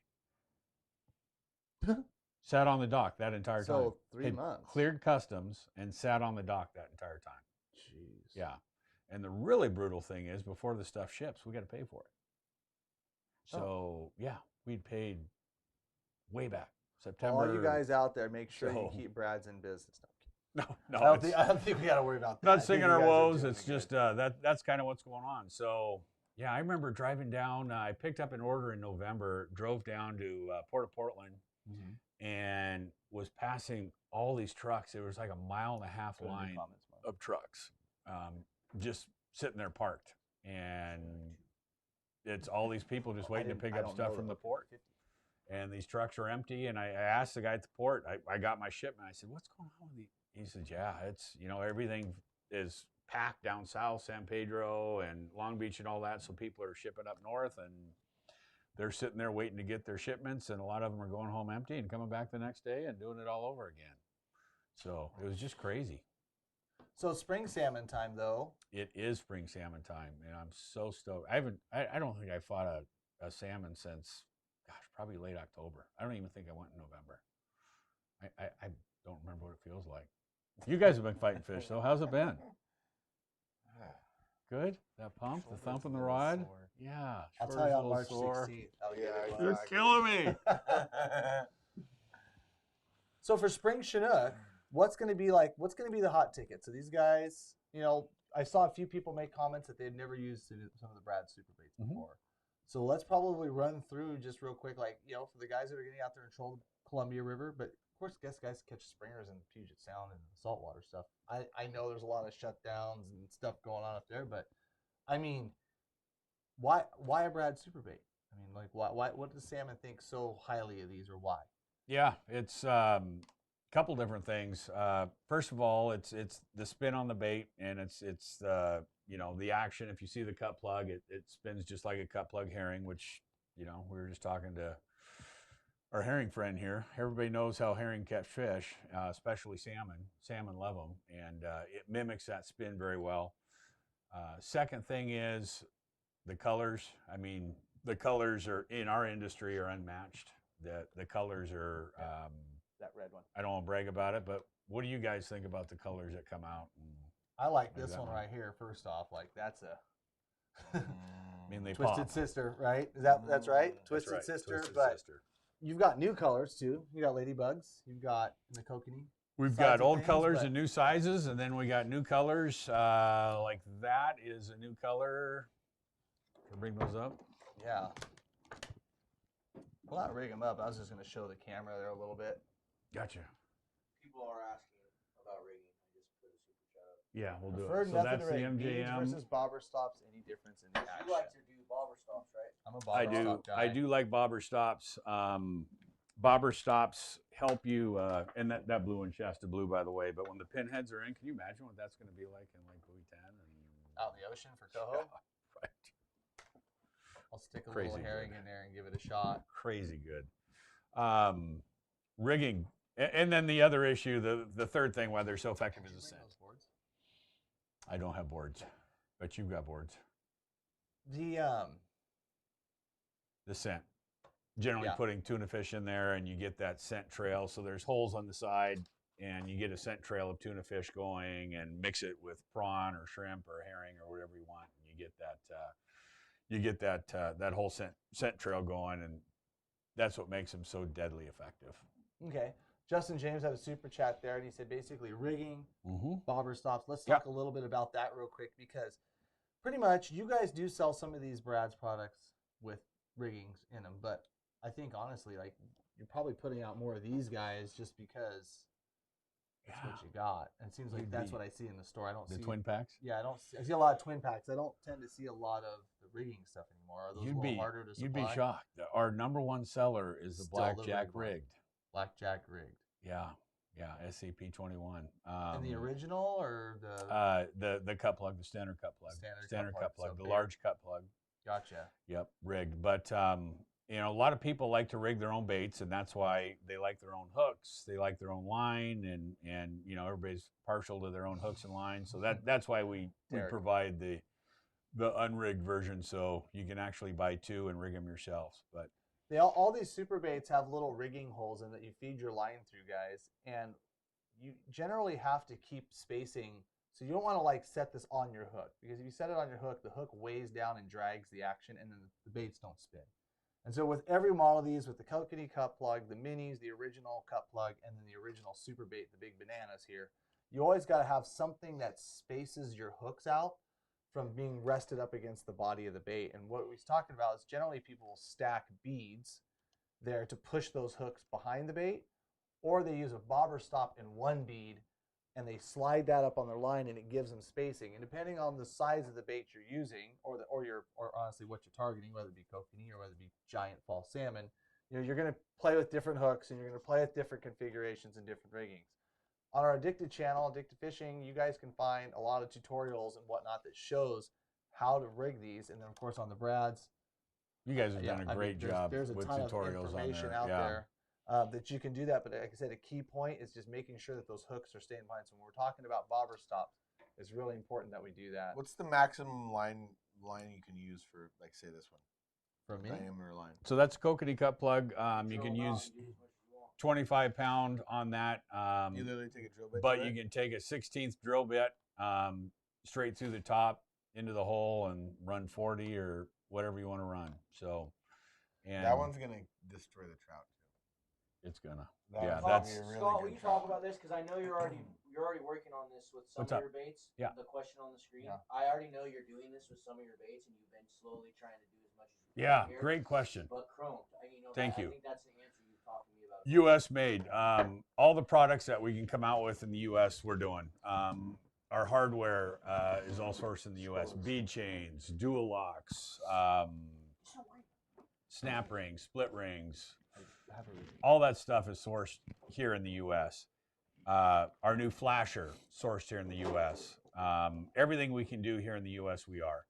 Sat on the dock that entire time. So 3 months. Cleared customs and sat on the dock that entire time. Jeez. Yeah. And the really brutal thing is, before the stuff ships, we got to pay for it. So So yeah, we'd paid way back September. All you guys out there, make sure you So- keep Brad's in business. No, I don't it's think we got to worry about that. not I think singing you our guys are woes. doing It's it good. just that's kind of what's going on. So yeah, I remember driving down. I picked up an order in November, drove down to Port of Portland, and was passing all these trucks. It was like a 1.5 mile line of trucks, just sitting there parked, and it's all these people just waiting to pick up stuff from the port. And these trucks are empty. And I asked the guy at the port, I got my shipment. I said, what's going on with these? He said, yeah, it's, everything is packed down south, San Pedro and Long Beach and all that. So people are shipping up north, and they're sitting there waiting to get their shipments. And a lot of them are going home empty and coming back the next day and doing it all over again. So it was just crazy. So spring salmon time, though. It is spring salmon time, and I'm so stoked. I don't think I fought a salmon since, gosh, probably late October. I don't even think I went in November. I don't remember what it feels like. You guys have been fighting fish, though. How's it been? Good? That pump, the thump in the rod? Yeah. I'll tell you on March 16th. You're killing me. So for spring Chinook, what's going to be the hot ticket? So these guys, I saw a few people make comments that they've never used some of the Brad super baits before. So let's probably run through just real quick, for the guys that are getting out there and troll the Columbia River, but of course, guys catch springers in Puget Sound and the saltwater stuff. I know there's a lot of shutdowns and stuff going on up there, but I mean, why a Brad super bait? I mean, why? What does salmon think so highly of these, or why? Yeah, it's a couple different things. First of all, it's the spin on the bait, and it's the action. If you see the cut plug, it spins just like a cut plug herring, which we were just talking to our herring friend here. Everybody knows how herring catch fish, especially salmon. Salmon love them, and it mimics that spin very well. Second thing is the colors. I mean, the colors are in our industry are unmatched. The colors are. That red one. I don't want to brag about it, but what do you guys think about the colors that come out? I like this one right here. First off, that's a. I mean, they Twisted pop. Sister, right? That's right? Twisted Sister. But you've got new colors too. You got ladybugs. You've got the kokanee. We've got old colors and new sizes, and then we got new colors. Like that is a new color. Can I bring those up? Yeah. Well, not rig them up. I was just going to show the camera there a little bit. Gotcha. People are asking about rigging. I just put a super chat up. Yeah, we'll do Preferred it. So method that's to the rig, beads MJM. versus bobber stops. Any difference in the action? You like to do bobber stops, right? I'm a bobber stop guy. I do like bobber stops. Bobber stops help you, and that blue one, Shasta blue, by the way. But when the pinheads are in, can you imagine what that's going to be like in like Buoy 10? Out in the ocean for coho? Yeah, right. I'll stick a Crazy little herring good. in there and give it a shot. Crazy good. Rigging. And then the other issue, the third thing why they're so effective is the scent. I don't have boards, but you've got boards. The scent. Generally putting tuna fish in there, and you get that scent trail. So there's holes on the side, and you get a scent trail of tuna fish going, and mix it with prawn or shrimp or herring or whatever you want, and you get that whole scent trail going, and that's what makes them so deadly effective. Okay. Justin James had a super chat there, and he said basically rigging, bobber stops. Let's talk a little bit about that real quick, because pretty much you guys do sell some of these Brad's products with riggings in them, but I think honestly, you're probably putting out more of these guys just because that's what you got. And it seems like that's what I see in the store. I don't see twin packs. Yeah, I see a lot of twin packs. I don't tend to see a lot of the rigging stuff anymore. Are those a little harder to supply? You'd be shocked. Our number one seller is the Blackjack rigged. Blackjack rigged. Yeah, SCP-21. And the original or the cut plug, the standard cut plug, standard cut plug, the large cut plug. Gotcha. Yep, rigged. But a lot of people like to rig their own baits, and that's why they like their own hooks. They like their own line, and everybody's partial to their own hooks and lines. So that's why we provide the unrigged version, so you can actually buy two and rig them yourselves. But all these super baits have little rigging holes in that you feed your line through, guys, and you generally have to keep spacing. So you don't want to set this on your hook, because if you set it on your hook, the hook weighs down and drags the action, and then the baits don't spin. And so with every model of these, with the Kokanee cut plug, the minis, the original cut plug, and then the original super bait, the big bananas here, you always got to have something that spaces your hooks out from being rested up against the body of the bait. And what we're talking about is generally people will stack beads there to push those hooks behind the bait, or they use a bobber stop in one bead and they slide that up on their line and it gives them spacing. And depending on the size of the bait you're using, or honestly what you're targeting, whether it be kokanee or whether it be giant fall salmon, you're going to play with different hooks and you're going to play with different configurations and different riggings. On our Addicted channel, Addicted Fishing, you guys can find a lot of tutorials and whatnot that shows how to rig these. And then, of course, on the Brads, you guys have done a great job there's a with ton tutorials of information on there. out there that you can do that. But like I said, a key point is just making sure that those hooks are staying behind. So when we're talking about bobber stops, it's really important that we do that. What's the maximum line you can use for, like, say this one? For me? Diameter line. So that's Kokanee cut plug. You can use 25-pound on that. You literally take a drill bit. But you can take a 16th drill bit straight through the top into the hole and run 40 or whatever you want to run. So, and that one's gonna destroy the trout too. It's gonna. That's Scott, will you talk about this? Because I know you're already working on this with some What's of up? your baits. Yeah. The question on the screen. Yeah. I already know you're doing this with some of your baits, and you've been slowly trying to do as much as you can. Yeah, here. great question. But chromed, Thank you. I think that's the answer you've talked to me about. U.S. made. All the products that we can come out with in the U.S. we're doing. Our hardware is all sourced in the U.S. Bead chains, dual locks, snap rings, split rings. All that stuff is sourced here in the U.S. Our new flasher sourced here in the U.S. Everything we can do here in the U.S. we are.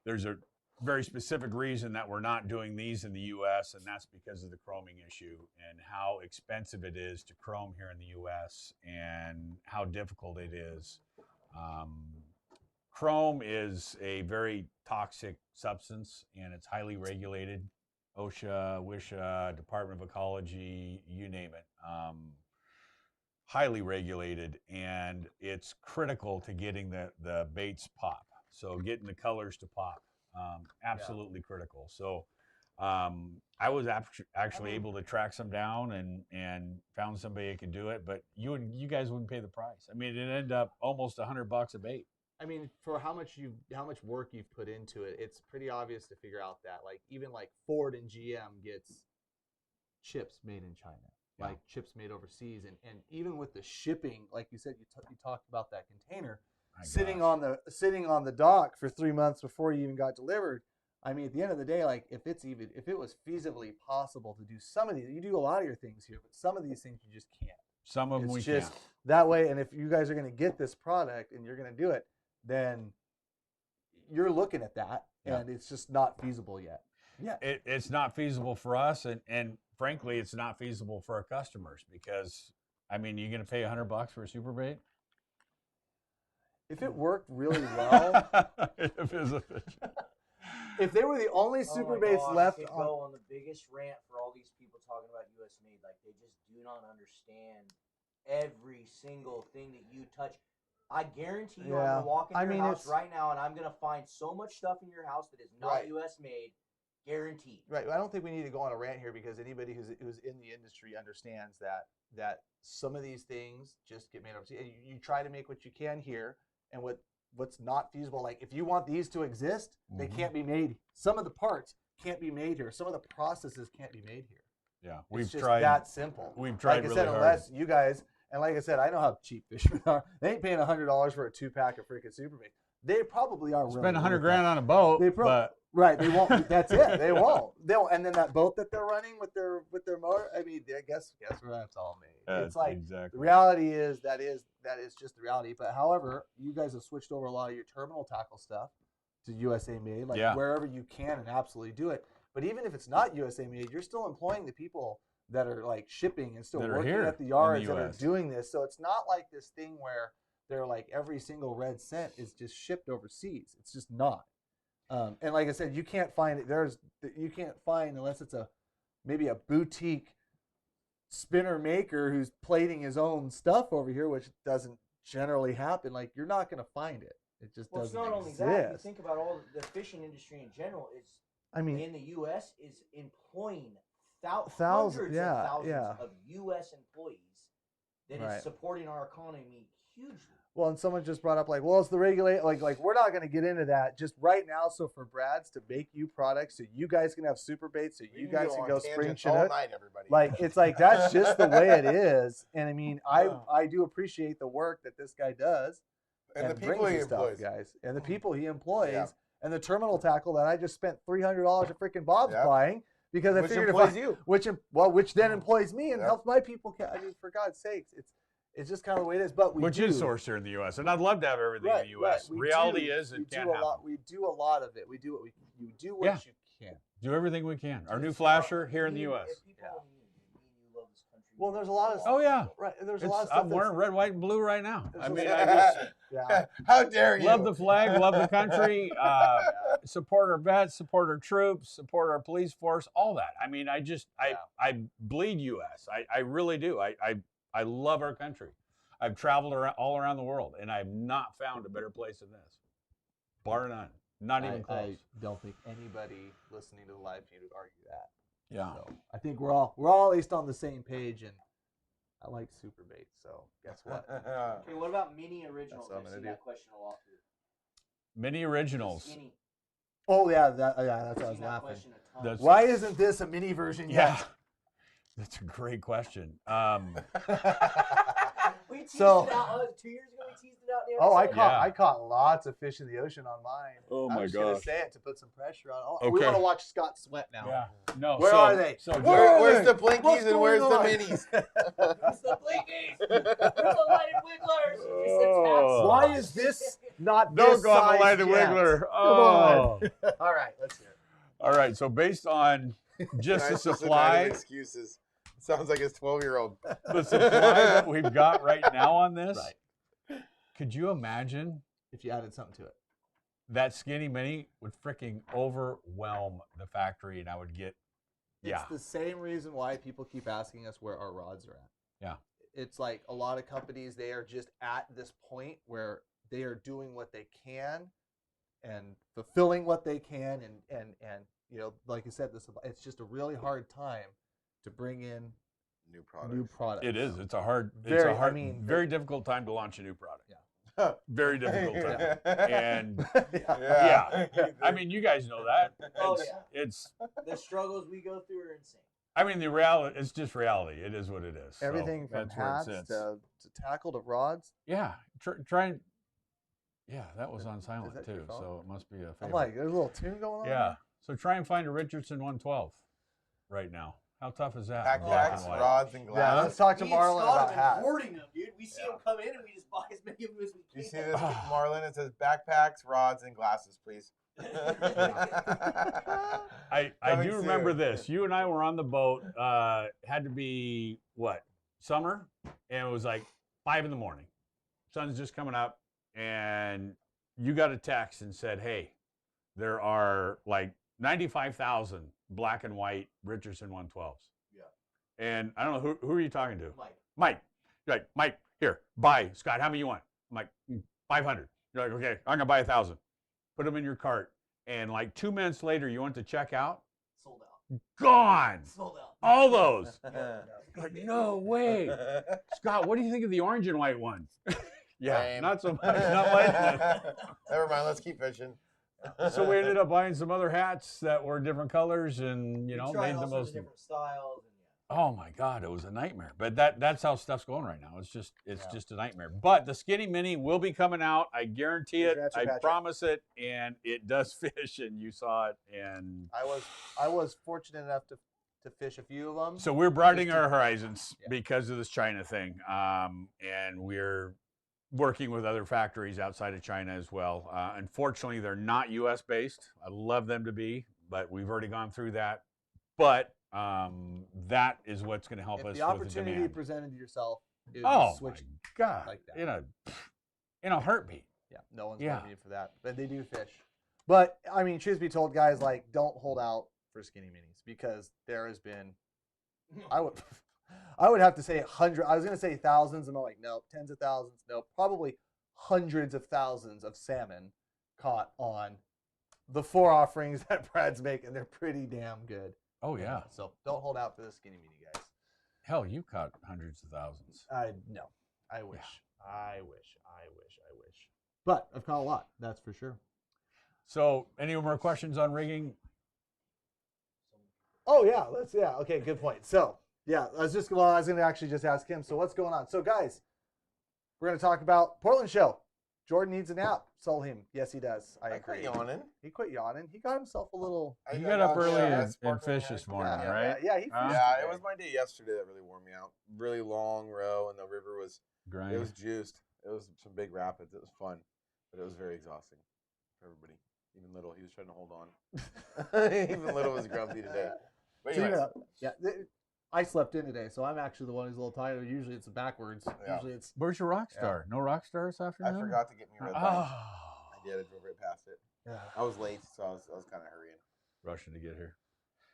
There's a very specific reason that we're not doing these in the U.S., and that's because of the chroming issue and how expensive it is to chrome here in the U.S. and how difficult it is. Chrome is a very toxic substance, and it's highly regulated. OSHA, WISHA, Department of Ecology, you name it. Highly regulated, and it's critical to getting the baits pop. So getting the colors to pop, absolutely critical. So I was actually able to track some down and found somebody that could do it, but you guys wouldn't pay the price. I mean, it ended up almost $100 a bait. I mean, for how much work you've put into it, it's pretty obvious to figure out that, like, even like Ford and GM gets chips made in China, like chips made overseas, and even with the shipping, like you said, you talked about that container sitting on the dock for 3 months before you even got delivered. I mean, at the end of the day, like, if it was feasibly possible to do some of these, you do a lot of your things here, but some of these things you just can't. Some of them we just can't. That way, and if you guys are going to get this product and you're going to do it, then you're looking at that, and it's just not feasible yet. Yeah, it's not feasible for us, and frankly, it's not feasible for our customers because, I mean, you're going to pay $100 for a super bait? If it worked really well, if they were the only super baits left I could go on the biggest rant for all these people talking about U.S. made. Like, they just do not understand every single thing that you touch. I guarantee you, I'm going to walk into your house right now, and I'm going to find so much stuff in your house that is not U.S. made, guaranteed. Right. I don't think we need to go on a rant here because anybody who's in the industry understands that some of these things just get made overseas. And you try to make what you can here, and what's not feasible. Like, if you want these to exist, they can't be made. Some of the parts can't be made here. Some of the processes can't be made here. Yeah, we've tried that simple. We've tried like really I said, hard. Unless you guys. And like I said, I know how cheap fishermen are. They ain't paying $100 for a 2-pack of freaking super bait. They probably are. Spend $100 grand on a boat. Right. They won't. That's it. They won't. And then that boat that they're running with their motor. I mean, guess where that's all made. It's like the reality is that is just the reality. But however, you guys have switched over a lot of your terminal tackle stuff to USA made, like wherever you can, and absolutely do it. But even if it's not USA made, you're still employing the people that are like shipping and still working at the yards that are doing this. So it's not like this thing where they're like every single red cent is just shipped overseas. It's just not. And like I said, you can't find it. You can't find unless it's maybe a boutique spinner maker who's plating his own stuff over here, which doesn't generally happen. Like, you're not going to find it. It just doesn't exist. Well, it's not only that. You think about all the fishing industry in general. I mean, in the U.S. is employing hundreds of thousands of U.S. employees that is supporting our economy hugely. Well, and someone just brought up like, well, it's the regulate. Like we're not going to get into that just right now. So for Brad's to make you products, so you guys can have super baits, so you guys can go spring Chinook. Night, everybody. Like it's like that's just the way it is. And I mean, I do appreciate the work that this guy does, and the people he employs, guys, and the people he employs, and the terminal tackle that I just spent $300 at freaking Bob's buying because I figured which then employs me and helps my people. I mean, for God's sakes, it's just kind of the way it is, but which is sourced here in the U.S. and I'd love to have everything in the U.S. Reality is it can't happen. We do a lot of it. We do what you do what you can. Do everything we can. Our new flasher here in the U.S. Well, there's a lot of. Oh yeah, right. There's a lot of stuff. I'm wearing red, white, and blue right now. I mean, how dare you? Love the flag, love the country, support our vets, support our troops, support our police force, all that. I mean, I bleed U.S. I really do. I love our country. I've traveled all around the world, and I've not found a better place than this, bar none. Not even close. I don't think anybody listening to the live feed would argue that. Yeah. So I think we're all at least on the same page, and I like super baits. So guess what? Okay, what about mini originals? I've seen that question a lot too. Mini originals. Skinny. Oh yeah, that's what I was laughing. Why isn't this a mini version yet? Yeah. That's a great question. We teased it out 2 years ago. We teased it out. Oh, I caught lots of fish in the ocean on mine. Oh my I was gonna say it to put some pressure on. Okay. We want to watch Scott sweat now. Yeah. No. Where are they? So where's the blinkies and where's the minis? Where's the blinkies? Where's the lighted wigglers? Why is this not? Don't go on the lighted wiggler. Oh. All right, let's hear it. All right. So based on just the supply, excuses. Sounds like his 12-year-old. The supply that we've got right now on this. Right. Could you imagine if you added something to it? That skinny mini would freaking overwhelm the factory, and I would get. It's the same reason why people keep asking us where our rods are at. Yeah. It's like a lot of companies, they are just at this point where they are doing what they can and fulfilling what they can, and you know, like you said, it's just a really hard time to bring in new products. It is. It's a hard, very difficult time to launch a new product. Yeah. Very difficult time. And yeah. I mean, you guys know that. It's the struggles we go through are insane. I mean, the reality, it's just reality. It is what it is. Everything from hats to tackle to rods. Yeah. Try and, that was on silent too. So it must be a favorite. I'm like, there's a little tune going on. Yeah. So try and find a Richardson 112 right now. How tough is that? Backpacks, rods, and glasses. Yeah, let's talk to Marlon about hats. Hoarding them, dude. We see them come in and we just buy as many of them as we can. You see this, Marlon? It says backpacks, rods, and glasses, please. I do remember this. You and I were on the boat. Had to be summer, and it was like 5 a.m. Sun's just coming up, and you got a text and said, "Hey, there are like 95,000 black and white Richardson 112s." Yeah. And I don't know who are you talking to? Mike. You're like, Mike, here, buy. Scott, how many you want? I'm like, 500. You're like, okay, I'm gonna buy 1,000. Put them in your cart. And like 2 minutes later, you went to check out. Sold out. Gone. Sold out. All those. Like, no way. Scott, what do you think of the orange and white ones? Yeah, not so much. Not like that. Never mind. Let's keep fishing. So we ended up buying some other hats that were different colors, and made the most different styles. Oh my God, it was a nightmare. But that's how stuff's going right now. It's just a nightmare. But the skinny mini will be coming out. I guarantee it. I promise it. And it does fish, and you saw it. And I was fortunate enough to fish a few of them. So we're broadening our horizons because of this China thing, and we're working with other factories outside of China as well. Unfortunately, they're not U.S. based. I love them to be, but we've already gone through that. But that is what's going to help us with the demand. If the opportunity presented yourself, it would be switched God, like that. In a heartbeat. Yeah, no one's going to be for that. But they do fish. But, I mean, truth be told, guys, like, don't hold out for skinny minis because there has been, I would have to say hundreds. I was going to say thousands, and I'm like, nope, tens of thousands. Nope, probably hundreds of thousands of salmon caught on the 4 offerings that Brad's making. They're pretty damn good. Oh, yeah. So don't hold out for the skinny meaty, guys. Hell, you caught hundreds of thousands. No. I wish. Yeah. I wish. But I've caught a lot. That's for sure. So, any more questions on rigging? Oh, yeah. Okay, good point. So, yeah, I was going to actually just ask him. So, what's going on? So, guys, we're going to talk about Portland show. Jordan needs a nap. Sold him. Yes, he does. I agree. Quit yawning. He quit yawning. He got himself a little. You got up early and fished this morning, right? Yeah, it was my day yesterday that really wore me out. Really long row, and the river was Grind. It was juiced. It was some big rapids. It was fun, but it was very exhausting for everybody. Even Little, he was trying to hold on. Even Little was grumpy today. But anyways. I slept in today, so I'm actually the one who's a little tired. Usually it's backwards. Yeah. Usually it's. Where's your rock star? No rock star this afternoon? I forgot to get me a red line. I did. I drove right past it. Yeah. I was late, so I was kind of hurrying. Rushing to get here.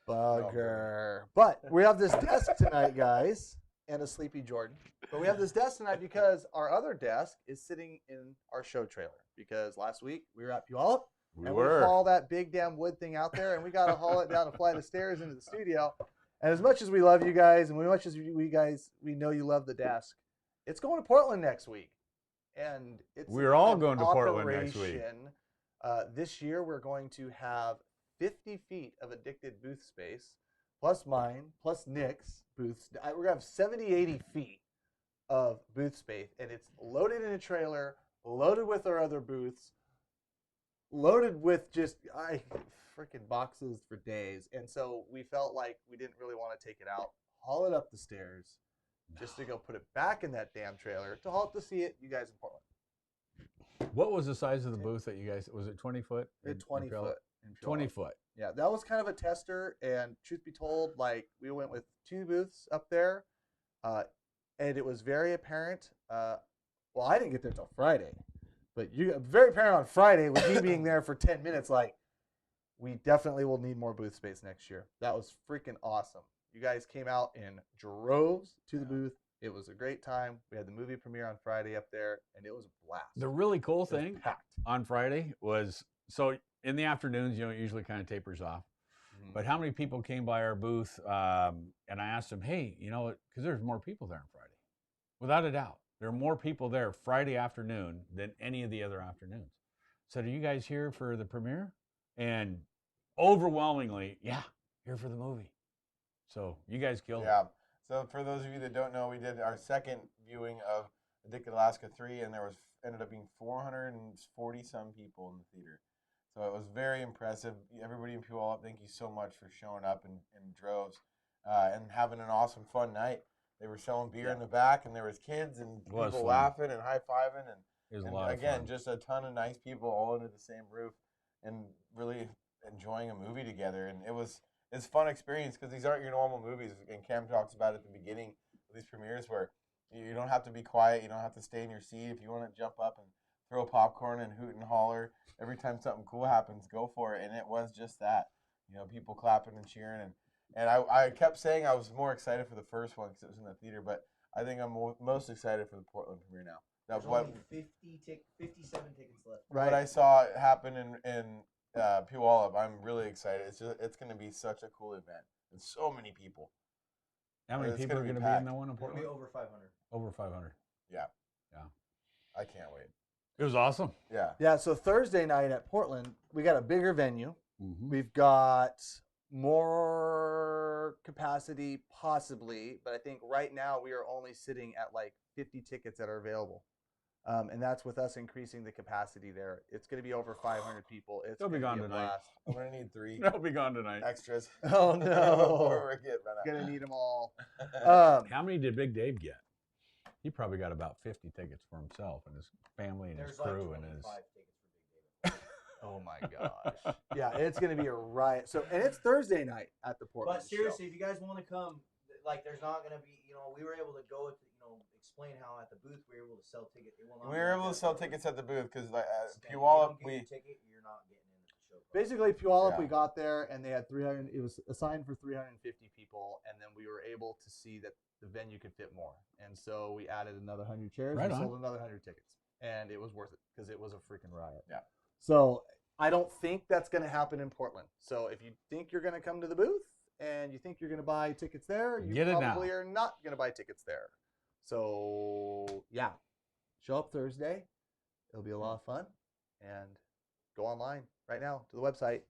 Bugger. But we have this desk tonight, guys, and a sleepy Jordan. But we have this desk tonight because our other desk is sitting in our show trailer. Because last week we were at Puyallup. We hauled that big damn wood thing out there, and we got to haul it down a flight of stairs into the studio. And as much as we love you guys, and as much as we know you love the desk, it's going to Portland next week. And we're all going to Portland next week. This year we're going to have 50 feet of addicted booth space, plus mine, plus Nick's booths. We're going to have 70, 80 feet of booth space, and it's loaded in a trailer, loaded with our other booths, loaded with just freaking boxes for days. And so we felt like we didn't really want to take it out, haul it up the stairs, just to go put it back in that damn trailer to haul it to see it, you guys in Portland. What was the size of the booth that you guys, was it 20 foot? 20 foot. 20 foot. Yeah, that was kind of a tester, and truth be told, like, we went with 2 booths up there, and it was very apparent. Well, I didn't get there till Friday, but very apparent on Friday with me being there for 10 minutes, like, we definitely will need more booth space next year. That was freaking awesome. You guys came out in droves to the booth. It was a great time. We had the movie premiere on Friday up there, and it was a blast. The really cool thing on Friday was, so in the afternoons, it usually kind of tapers off. Mm-hmm. But how many people came by our booth, and I asked them, hey, because there's more people there on Friday. Without a doubt. There are more people there Friday afternoon than any of the other afternoons. So are you guys here for the premiere? And overwhelmingly, yeah, here for the movie. So you guys killed it. Yeah. So for those of you that don't know, we did our second viewing of Addicted Alaska 3, and there ended up being 440 some people in the theater. So it was very impressive. Everybody in Puyallup, thank you so much for showing up in droves and having an awesome, fun night. They were selling beer in the back, and there was kids and people laughing and high-fiving. It was a lot of fun. Just a ton of nice people all under the same roof and really enjoying a movie together. And it's a fun experience because these aren't your normal movies. And Cam talks about at the beginning of these premieres where you don't have to be quiet. You don't have to stay in your seat. If you want to jump up and throw popcorn and hoot and holler every time something cool happens, go for it. And it was just that. People clapping and cheering. And I kept saying I was more excited for the first one because it was in the theater, but I think I'm most excited for the Portland premiere now. There's only 57 tickets left. Right. What I saw happen in Puyallup, I'm really excited. It's going to be such a cool event. And so many people. How many people are going to be in that one in Portland? It'll be over 500. Over 500. Yeah. I can't wait. It was awesome. Yeah. Yeah, so Thursday night at Portland, we got a bigger venue. Mm-hmm. We've got more capacity, possibly, but I think right now we are only sitting at like 50 tickets that are available. And that's with us increasing the capacity there. It's going to be over 500 people. They'll be gone tonight. I'm going to need 3. They'll be gone tonight. Extras. Oh, no. We're going to need them all. How many did Big Dave get? He probably got about 50 tickets for himself and his family and his crew and his. Oh my gosh. Yeah, it's going to be a riot. So, and it's Thursday night at the Portland But seriously, show. if you guys want to come, like, there's not going to be, we were able to go with, explain how at the booth we were able to sell tickets. We were able to sell tickets at the booth because Puyallup, ticket, you're not getting in at the show. Basically, Puyallup, we got there and they had 300. It was assigned for 350 people, and then we were able to see that the venue could fit more, and so we added another 100 chairs and sold another 100 tickets, and it was worth it because it was a freaking riot. Yeah. So I don't think that's going to happen in Portland. So if you think you're going to come to the booth and you think you're going to buy tickets there, you probably are not going to buy tickets there. So yeah, show up Thursday. It'll be a lot of fun. And go online right now to the website.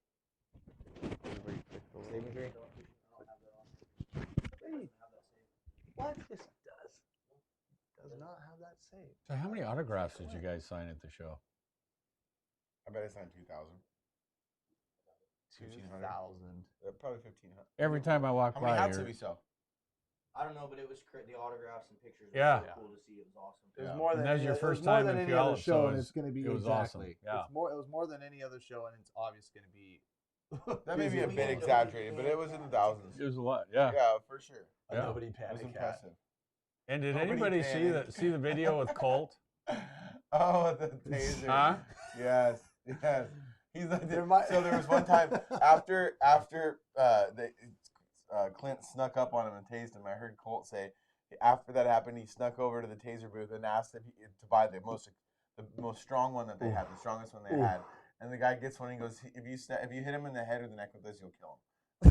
What? Yes, it does. It does not have that saved. So how many autographs did you guys sign at the show? I bet I signed 2,000. 2,000. Probably 1,500. Every time I walk How by many hats here. did we sell? I don't know, but it was the autographs and pictures were Yeah. so cool to see. It was awesome. It was more than that's your it first was more time than in any Puyallup, other show, so and it's going to be it was exactly. awesome. Yeah. It was more than any other show, and it's obvious going to be. That may be a We bit had exaggerated, nobody but it was in the thousands. It was a lot. Yeah. Yeah, for sure. Yeah. Nobody It was panic hat. impressive. And did Nobody anybody see the video with Colt? Oh, the taser. Huh? Yes, yes. He's like, So there was one time after Clint snuck up on him and tased him. I heard Colt say after that happened, he snuck over to the taser booth and asked to buy the most strong one that they had, the strongest one they had. And the guy gets one and he goes, if you hit him in the head or the neck with this, you'll kill him.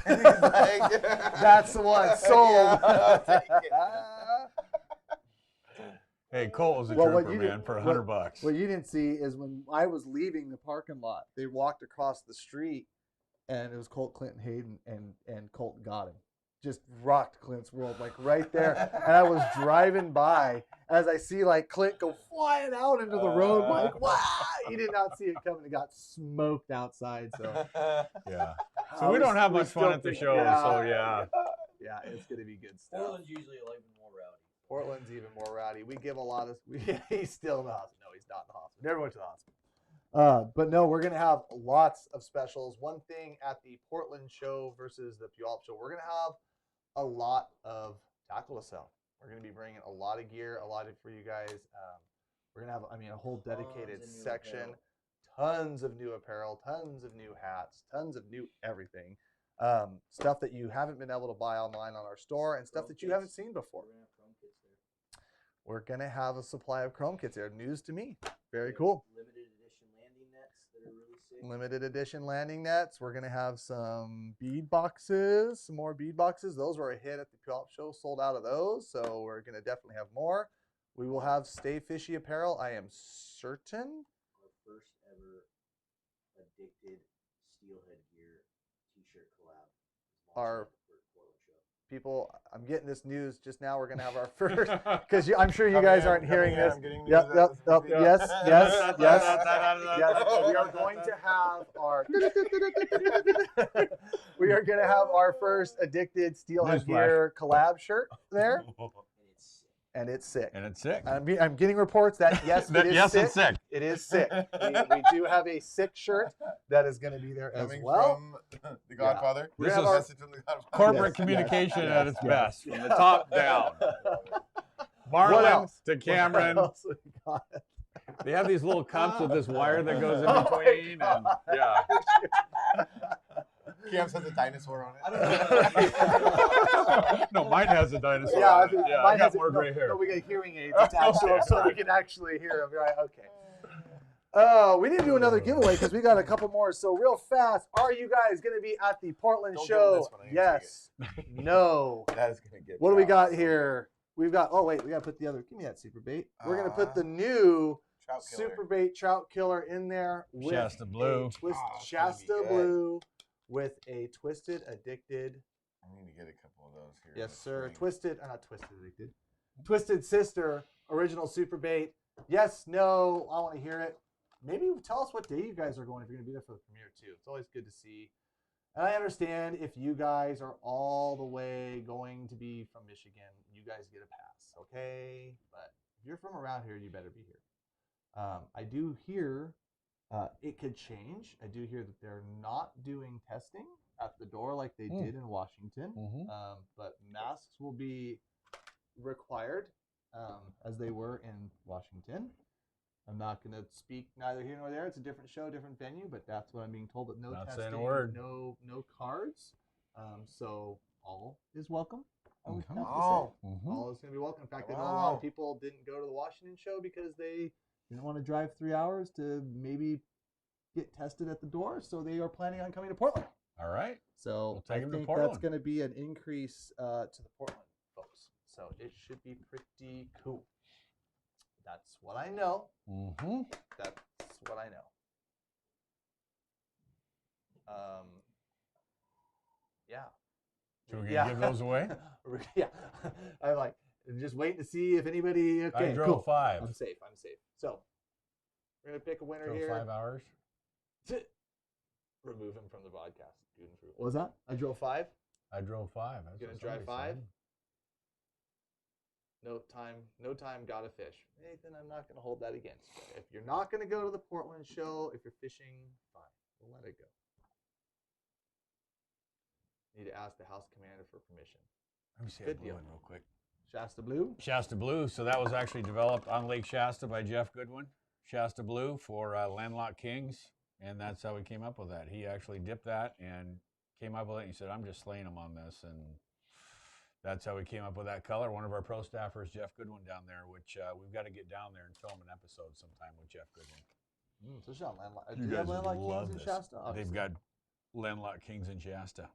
And he's like, That's the one. Sold. Yeah, I'll take it. Hey, Colt was a Well, what trooper, you man, did- for $100. What you didn't see is when I was leaving the parking lot, they walked across the street, and it was Colt, Clinton, Hayden, and Colt got him. Just rocked Clint's world, like right there. And I was driving by as I see like Clint go flying out into the road, like wow! He did not see it coming. He got smoked outside. So Yeah. So we don't have much fun at the show. So yeah. Yeah, it's gonna be good stuff. Portland's usually like more rowdy. Portland's even more rowdy. We give a lot of. He's still in the hospital. No, he's not in the hospital. Never went to the hospital. But no, we're gonna have lots of specials. One thing at the Portland show versus the Puyallup show, we're gonna have a lot of tackle to sell. We're gonna be bringing a lot of gear, a lot of for you guys. We're gonna have, a whole dedicated section, tons of new apparel, tons of new hats, tons of new everything. Stuff that you haven't been able to buy online on our store, and stuff that you haven't seen before. We're gonna have a supply of chrome kits there. News to me. Very cool. Limited edition landing nets that are really sick. Limited edition landing nets. We're gonna have some bead boxes, some more bead boxes. Those were a hit at the Puyallup show. Sold out of those, so we're gonna definitely have more. We will have Stay Fishy apparel. I am certain. Our first ever addicted steelhead gear t-shirt collab. Our people, I'm getting this news just now. We're gonna have our first, because I'm sure you guys aren't hearing this. Yep. Yes. We are going to have our. We are going to have our first addicted steelhead gear collab shirt there, and it's sick. I'm getting reports that yes, it is sick. It's sick. It is sick. We do have a sick shirt that is going to be there as well. From the Godfather. Yeah. This is Message from the Godfather. corporate communication at its best, from the top down. Marlon to Cameron. What else we got? They have these little cups with this wire that goes in between, and yeah. Cam has a dinosaur on it. I don't know. No, mine has a dinosaur. Yeah, on it. Yeah, I got more gray hair. No, we got hearing aids attached to them so we can actually hear them. Right? Okay. Oh, we didn't do another giveaway because we got a couple more. So real fast, are you guys going to be at the Portland Don't show? give this one, I need to Yes. No. That is going to get. What do we got here? We've got. Oh wait, we got to put the other. Give me that super bait. We're going to put the new Trout killer. super bait trout killer in there with Shasta Blue. a twist, Oh, it's gonna be Shasta good. Blue with a twisted addicted. I need to get a couple of those here. Yes, this sir. spring. Twisted, not twisted addicted. Twisted Sister original super bait. Yes, no. I want to hear it. Maybe tell us what day you guys are going if you're going to be there for the premiere too. It's always good to see. And I understand if you guys are all the way going to be from Michigan, you guys get a pass, okay? But if you're from around here, you better be here. I do hear it could change. I do hear that they're not doing testing at the door like they did in Washington, but masks will be required as they were in Washington. I'm not going to speak neither here nor there. It's a different show, different venue, but that's what I'm being told. But no Not testing, saying a word. no cards. So all is welcome. I would have to Oh. say. All is going to be welcome. In fact, I know a lot of people didn't go to the Washington show because they didn't want to drive 3 hours to maybe get tested at the door. So they are planning on coming to Portland. All right. So We'll I take 'em to think Portland. that's going to be an increase to the Portland folks. So it should be pretty cool. That's what I know. Mm-hmm. That's what I know. Yeah. So we're gonna give those away? Yeah. I'm like, just waiting to see if anybody. Okay, I drove cool. 5. I'm safe. So we're gonna pick a winner Drove here. 5 hours. Remove him from the podcast. What was that? I drove 5. I drove 5. That's gonna drive 5. No time, got to fish. Nathan, I'm not gonna hold that against you. If you're not gonna go to the Portland show, if you're fishing, fine, we'll let it go. Need to ask the house commander for permission. Let me see Good that deal. blue one real quick. Shasta Blue. Shasta Blue. So that was actually developed on Lake Shasta by Jeff Goodwin. Shasta Blue for landlocked kings, and that's how we came up with that. He actually dipped that and came up with it. He said, "I'm just slaying them on this," and that's how we came up with that color. One of our pro staffers, Jeff Goodwin, down there, which we've got to get down there and film an episode sometime with Jeff Goodwin. So Sean, landlocked. You Do you guys have would landlocked love kings in this. Shasta? They've Obviously. got landlocked kings in Shasta.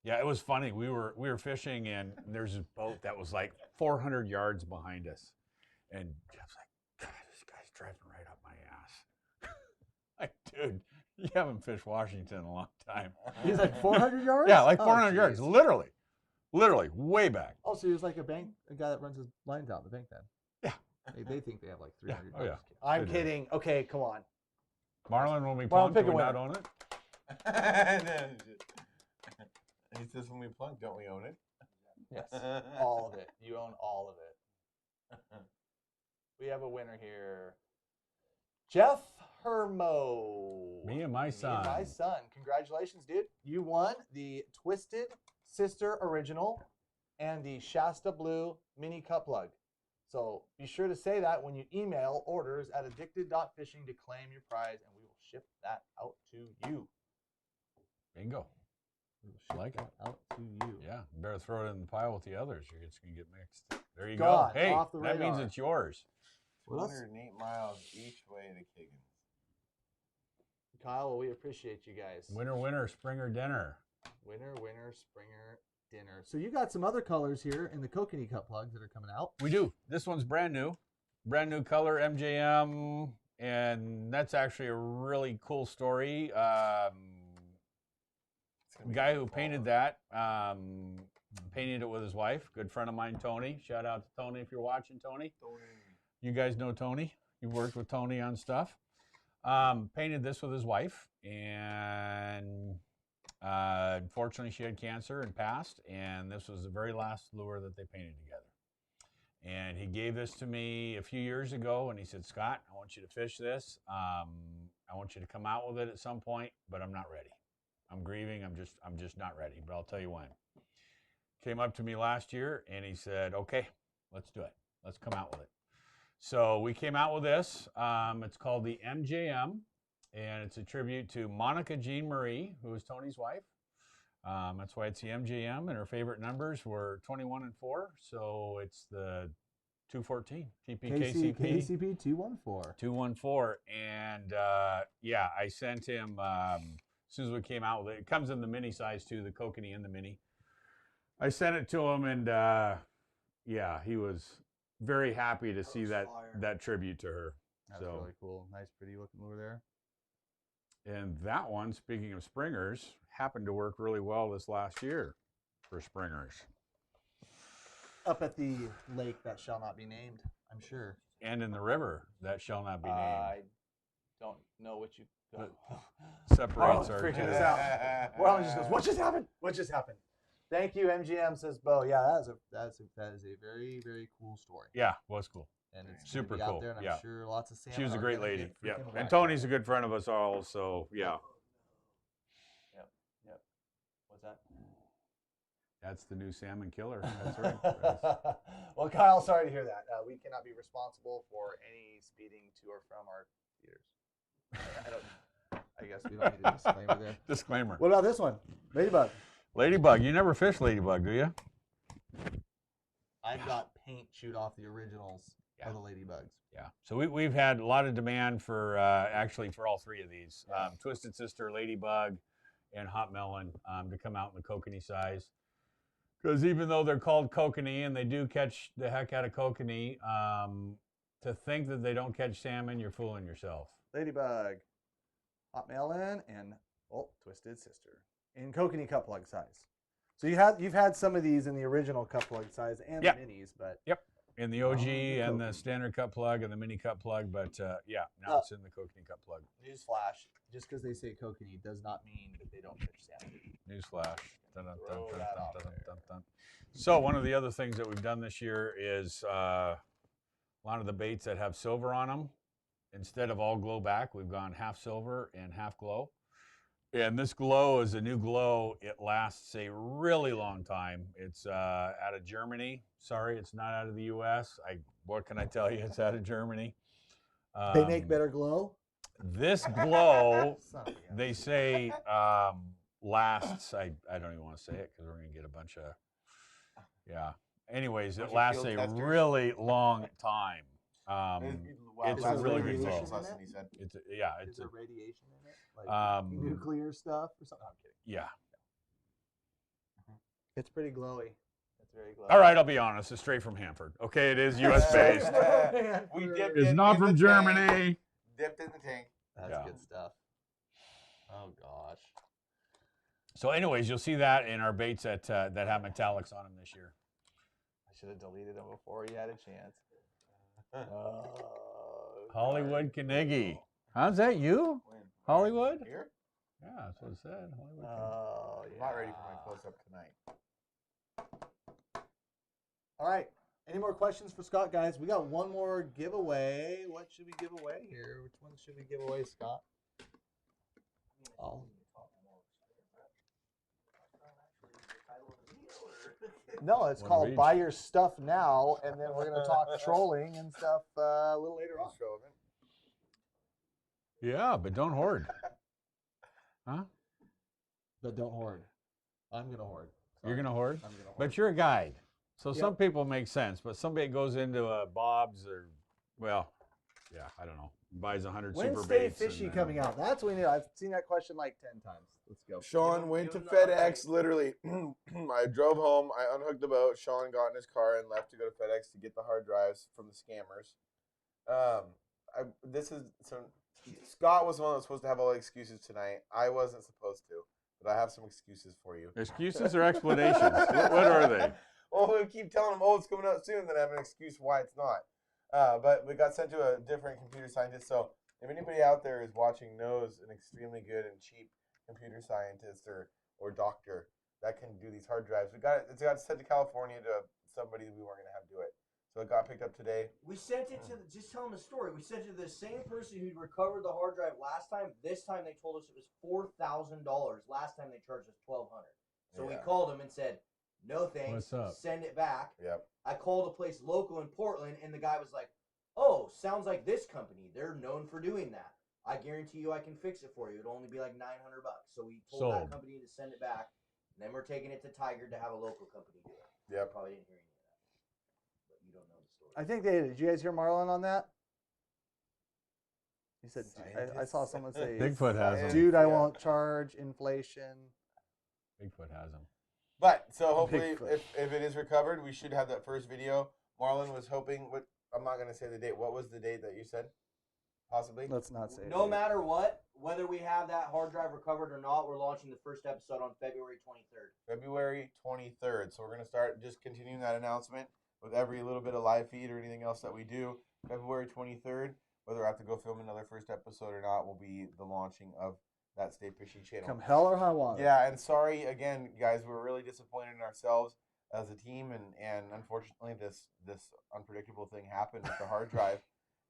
Yeah, it was funny. We were fishing, and there's a boat that was like 400 yards behind us, and Jeff's like, "God, this guy's driving right up my ass." Like, dude, you haven't fished Washington in a long time. He's like 400 yards. Yeah, like 400 yards, literally, way back. Oh, so he was like a guy that runs his lines out in the bank then. Yeah. They think they have like 300 Oh, yeah. yards. I'm They do. kidding. Okay, come on. Marlon, when we Marlon, plunked, pick do a we not winner. own it? He says when we plunk, don't we own it? Yes, all of it. You own all of it. We have a winner here. Jeff Hermo. Me and my son. Me and my son. Congratulations, dude. You won the Twisted Sister Original and the Shasta Blue Mini Cup Plug. So be sure to say that when you email orders at addicted.fishing to claim your prize, and we will ship that out to you. Bingo. We will ship Like it. that out to you. Yeah, better throw it in the pile with the others. It's going to get mixed. There you Gone, go. Hey, off the that means radar. it's yours. Well, that's- 108 miles each way to Kiggins. Kyle, well, we appreciate you guys. Winner, Springer dinner. Winner, Springer dinner. So you got some other colors here in the Kokanee Cup plugs that are coming out. We do. This one's brand new color, MJM, and that's actually a really cool story. Guy who painted that painted it with his wife. Good friend of mine, Tony. Shout out to Tony if you're watching, Tony. You guys know Tony. You've worked with Tony on stuff. Painted this with his wife, and unfortunately she had cancer and passed, and this was the very last lure that they painted together. And he gave this to me a few years ago, and he said, "Scott, I want you to fish this. I want you to come out with it at some point, but I'm not ready. I'm grieving. I'm just not ready, but I'll tell you when." Came up to me last year, and he said, "Okay, let's do it. Let's come out with it." So we came out with this. It's called the MJM, and it's a tribute to Monica Jean Marie, who is Tony's wife. That's why it's the MJM, and her favorite numbers were 21 and 4. So it's the 214 TPKCP. KCP 214. 214. And yeah, I sent him as soon as we came out with it. It comes in the mini size too, the Kokanee and the mini. I sent it to him, and yeah, he was very happy to see that tribute to her. That's so really cool. Nice, pretty looking lure there. And that one, speaking of springers, happened to work really well this last year for springers. Up at the lake that shall not be named, I'm sure. And in the river that shall not be named. I don't know what you Separates our freaking two. us out. Marlon just goes, "What just happened? What just happened?" Thank you, MGM, says Bo. Yeah, that is a very, very cool story. Yeah, was cool. And it's Super gonna be cool. out there, and I'm Yeah. sure lots of salmon She was a are great gonna lady. get Yeah. freaking And whacked. Tony's a good friend of us all, so yeah. Yep. What's that? That's the new salmon killer. That's right. That's- Well, Kyle, sorry to hear that. We cannot be responsible for any speeding to or from our theaters. I guess we don't need a disclaimer there. Disclaimer. What about this one? Ladybug. Ladybug. You never fish ladybug, do you? I've got paint shoot off the originals of the ladybugs. Yeah. So we've had a lot of demand for actually for all three of these, Twisted Sister, Ladybug, and Hot Melon to come out in the kokanee size. Because even though they're called kokanee and they do catch the heck out of kokanee, to think that they don't catch salmon, you're fooling yourself. Ladybug, Hot Melon, and Twisted Sister in kokanee cup plug size. So you've had some of these in the original cup plug size and the minis, but in the OG and the standard cup plug and the mini cup plug, but now it's in the kokanee cup plug. Newsflash: just because they say kokanee does not mean that they don't fish salmon. Newsflash. Dun, dun, dun, dun, dun, dun, dun, dun. So one of the other things that we've done this year is a lot of the baits that have silver on them. Instead of all glow back, we've gone half silver and half glow. And this glow is a new glow. It lasts a really long time. It's out of Germany. Sorry, it's not out of the U.S. What can I tell you? It's out of Germany. They make better glow? This glow, they say, lasts, I don't even want to say it because we're going to get a bunch of, Anyways, it lasts a really long time. It's a really good glow. It's a radiation in it? Like nuclear stuff or something? I'm kidding. Yeah. It's pretty glowy. It's very glowy. All right, I'll be honest. It's straight from Hanford. Okay, it is U.S. based. It's not from Germany. Dipped in the tank. That's good stuff. Oh, gosh. So anyways, you'll see that in our baits that have metallics on them this year. I should have deleted them before you had a chance. Hollywood Carnegie. How's that you? Hollywood? Here? Yeah, that's what it said. Hollywood. I'm not ready for my close-up tonight. All right. Any more questions for Scott, guys? We got one more giveaway. What should we give away here? Which one should we give away, Scott? Oh. No, it's called Buy Your Stuff Now, and then we're going to talk trolling and stuff a little later on. Yeah, but don't hoard. Huh? But don't hoard. I'm going to hoard. Sorry. You're going to hoard? I'm going to hoard. But you're a guide. So some people make sense, but somebody goes into a Bob's or, I don't know, buys 100 super baits. When's Stay Fishy coming out? That's what we need. I've seen that question like 10 times. Let's go. Sean went to FedEx, literally. I drove home. I unhooked the boat. Sean got in his car and left to go to FedEx to get the hard drives from the scammers. Scott was the one that was supposed to have all the excuses tonight. I wasn't supposed to, but I have some excuses for you. Excuses or explanations? What are they? Well, we keep telling them, it's coming out soon, then I have an excuse why it's not. But we got sent to a different computer scientist. So if anybody out there is watching knows an extremely good and cheap computer scientist or doctor that can do these hard drives, it got sent to California to somebody we weren't going to have do it. So it got picked up today. We sent it to, just tell them the story. We sent it to the same person who recovered the hard drive last time. This time they told us it was $4,000. Last time they charged us $1,200. So we called them and said, no thanks. What's up? Send it back. Yep. I called a place local in Portland, and the guy was like, "Oh, sounds like this company. They're known for doing that. I guarantee you, I can fix it for you. It'll only be like $900." So we told that company to send it back, and then we're taking it to Tiger to have a local company do it. Yep. Probably didn't hear any of that, but you don't know the story. I think they did. Did you guys hear Marlon on that? He said, I saw someone say, Bigfoot has them. Dude, I won't charge inflation. Bigfoot has them. But, so hopefully, if it is recovered, we should have that first video. Marlon was hoping, I'm not going to say the date. What was the date that you said? Possibly? Let's not say No matter what, whether we have that hard drive recovered or not, we're launching the first episode on February 23rd. February 23rd. So we're going to start just continuing that announcement with every little bit of live feed or anything else that we do. February 23rd, whether I have to go film another first episode or not, will be the launching of that Stay Fishy channel. Come hell or high water. Yeah, and sorry again, guys. We're really disappointed in ourselves as a team, and unfortunately, this unpredictable thing happened with the hard drive.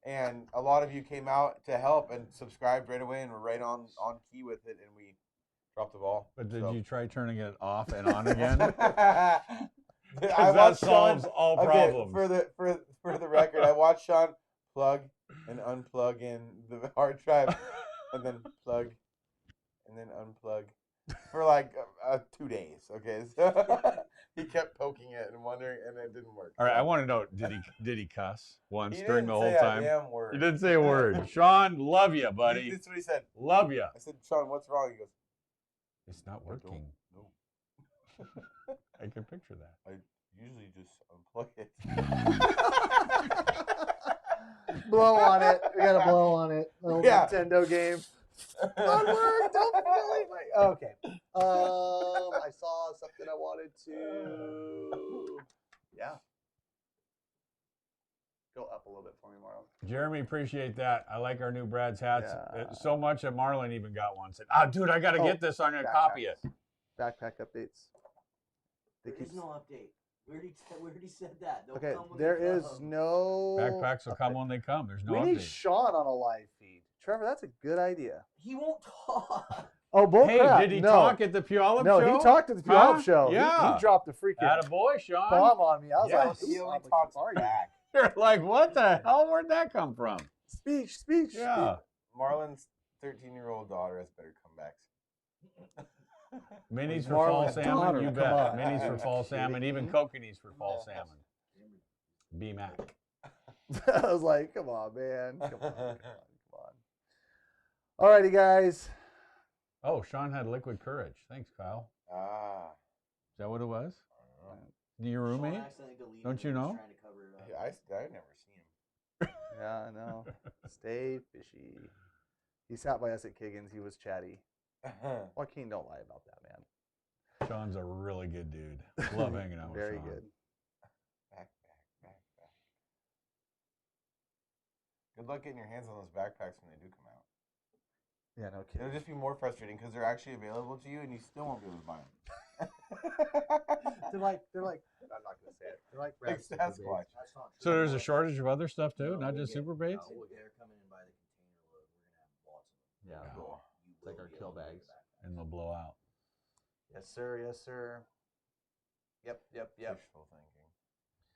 And a lot of you came out to help and subscribed right away, and were right on key with it, and we dropped the ball. But did you try turning it off and on again? That solves all problems. For the record, I watched Sean plug and unplug in the hard drive, and then plug. And then unplug for like 2 days. Okay, He kept poking it and wondering, and it didn't work. All right, I want to know, did he cuss once He during didn't the whole say time? a damn word. He didn't say a word. Sean, love you, buddy. That's what he said. Love you. I said, Sean, what's wrong? He goes, It's not working. No. I can picture that. I usually just unplug it. Blow on it. We got to blow on it. Little Nintendo game. Don't work. Don't believe me. Okay. I saw something I wanted to. Yeah. Go up a little bit for me, Marlon. Jeremy, appreciate that. I like our new Brad's hats. Yeah. So much that Marlon even got one. Said, dude, I got to get this. I'm going to copy it. Backpack updates. There is no update. We already said that. They'll Okay, come when there they is come. no. Backpacks will come when they come. There's no We update. need Sean on a live feed. Trevor, that's a good idea. He won't talk. Oh, bull crap. Did he no. talk at the Puyallup show? No, he talked at the Puyallup show. Yeah. He dropped the freaking Attaboy, Sean. bomb on me. I was Yes. like, He only talks back. You're like, what the hell? Where'd that come from? Speech. Yeah. Marlon's 13-year-old daughter has better comebacks. Minis for Marlon's fall salmon, daughter, you come bet. on. Minis for fall salmon, even kokanees for fall salmon. B-Mac. I was like, come on, man. Come on. Alrighty, guys. Oh, Sean had liquid courage. Thanks, Kyle. Is that what it was? Your roommate? Sean accidentally deleted Don't it you when he know? was trying to cover it up. I never see him. Yeah, I know. Stay fishy. He sat by us at Kiggins. He was chatty. Joaquin, don't lie about that, man. Sean's a really good dude. Love hanging out with Very Sean. good. Back. Good luck getting your hands on those backpacks when they do come out. Yeah, no kidding. It'll just be more frustrating because they're actually available to you and you still won't be able to buy them. They're like. I'm not gonna say it. They're like Like Super Sasquatch. That's not true. So there's a shortage of other stuff too, No, not we'll just get- super baits? No, they're coming in by the container load. We're gonna have lots of them. Yeah. Cool. You like will our be kill able to get bags. it back. And they'll blow out. Yes, sir. Yes, sir. Yep. Wishful thinking.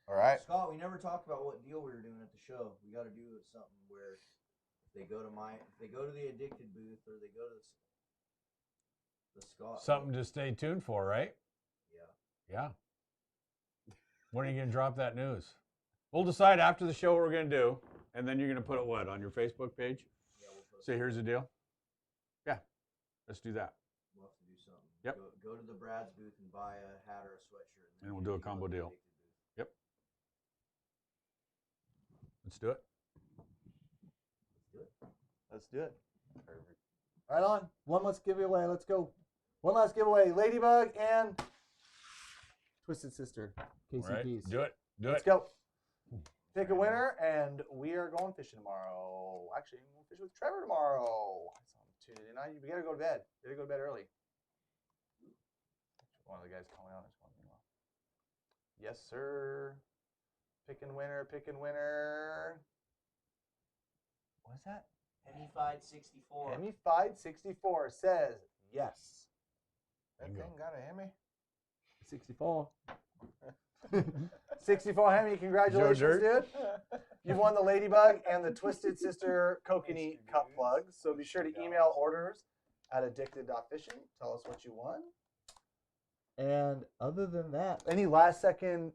All right. Scott, we never talked about what deal we were doing at the show. We got to do something where if they go to the addicted booth or they go to the Scott. Something to stay tuned for, right? Yeah. Yeah. When are you going to drop that news? We'll decide after the show what we're going to do, and then you're going to put it what, on your Facebook page? Yeah, we'll put Say, here's the deal? Yeah. Let's do that. We'll have to do something. Yep. Go to the Brad's booth and buy a hat or a sweatshirt. And we'll do a combo deal. Addicted booth. Let's do it. Let's do it. Perfect. Right on. One last giveaway. Let's go. One last giveaway. Ladybug and Twisted Sister. KCPs. All right. Do it. Let's go. Pick a winner, and we are going fishing tomorrow. Actually, I'm going to fish with Trevor tomorrow. It's on Tuesday night. We got to go to bed. We got to go to bed early. One of the guys calling out. Yes, sir. Picking winner. What is that? Hemified 64. Hemified 64 says yes. That thing got a Hemi? 64. 64 Hemi, congratulations, dude. You've won the Ladybug and the Twisted Sister Kokanee Cup Plugs. So be sure to email orders at addicted.fishing. Tell us what you won. And other than that, any last second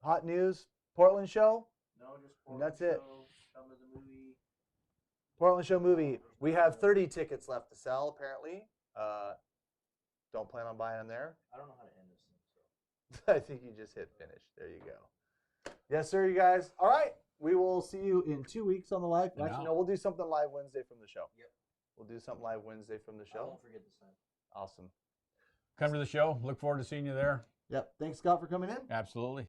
hot news? Portland show? No, just Portland That's it. show, Come to the movie. Portland show movie. We have 30 tickets left to sell, apparently. Don't plan on buying them there. I don't know how to end this thing. So. I think you just hit finish. There you go. Yes, sir, you guys. All right. We will see you in 2 weeks on the live. Actually, no, we'll do something live Wednesday from the show. Yep. We'll do something live Wednesday from the I show. won't forget this time. Awesome. Come to the show. Look forward to seeing you there. Yep. Thanks, Scott, for coming in. Absolutely.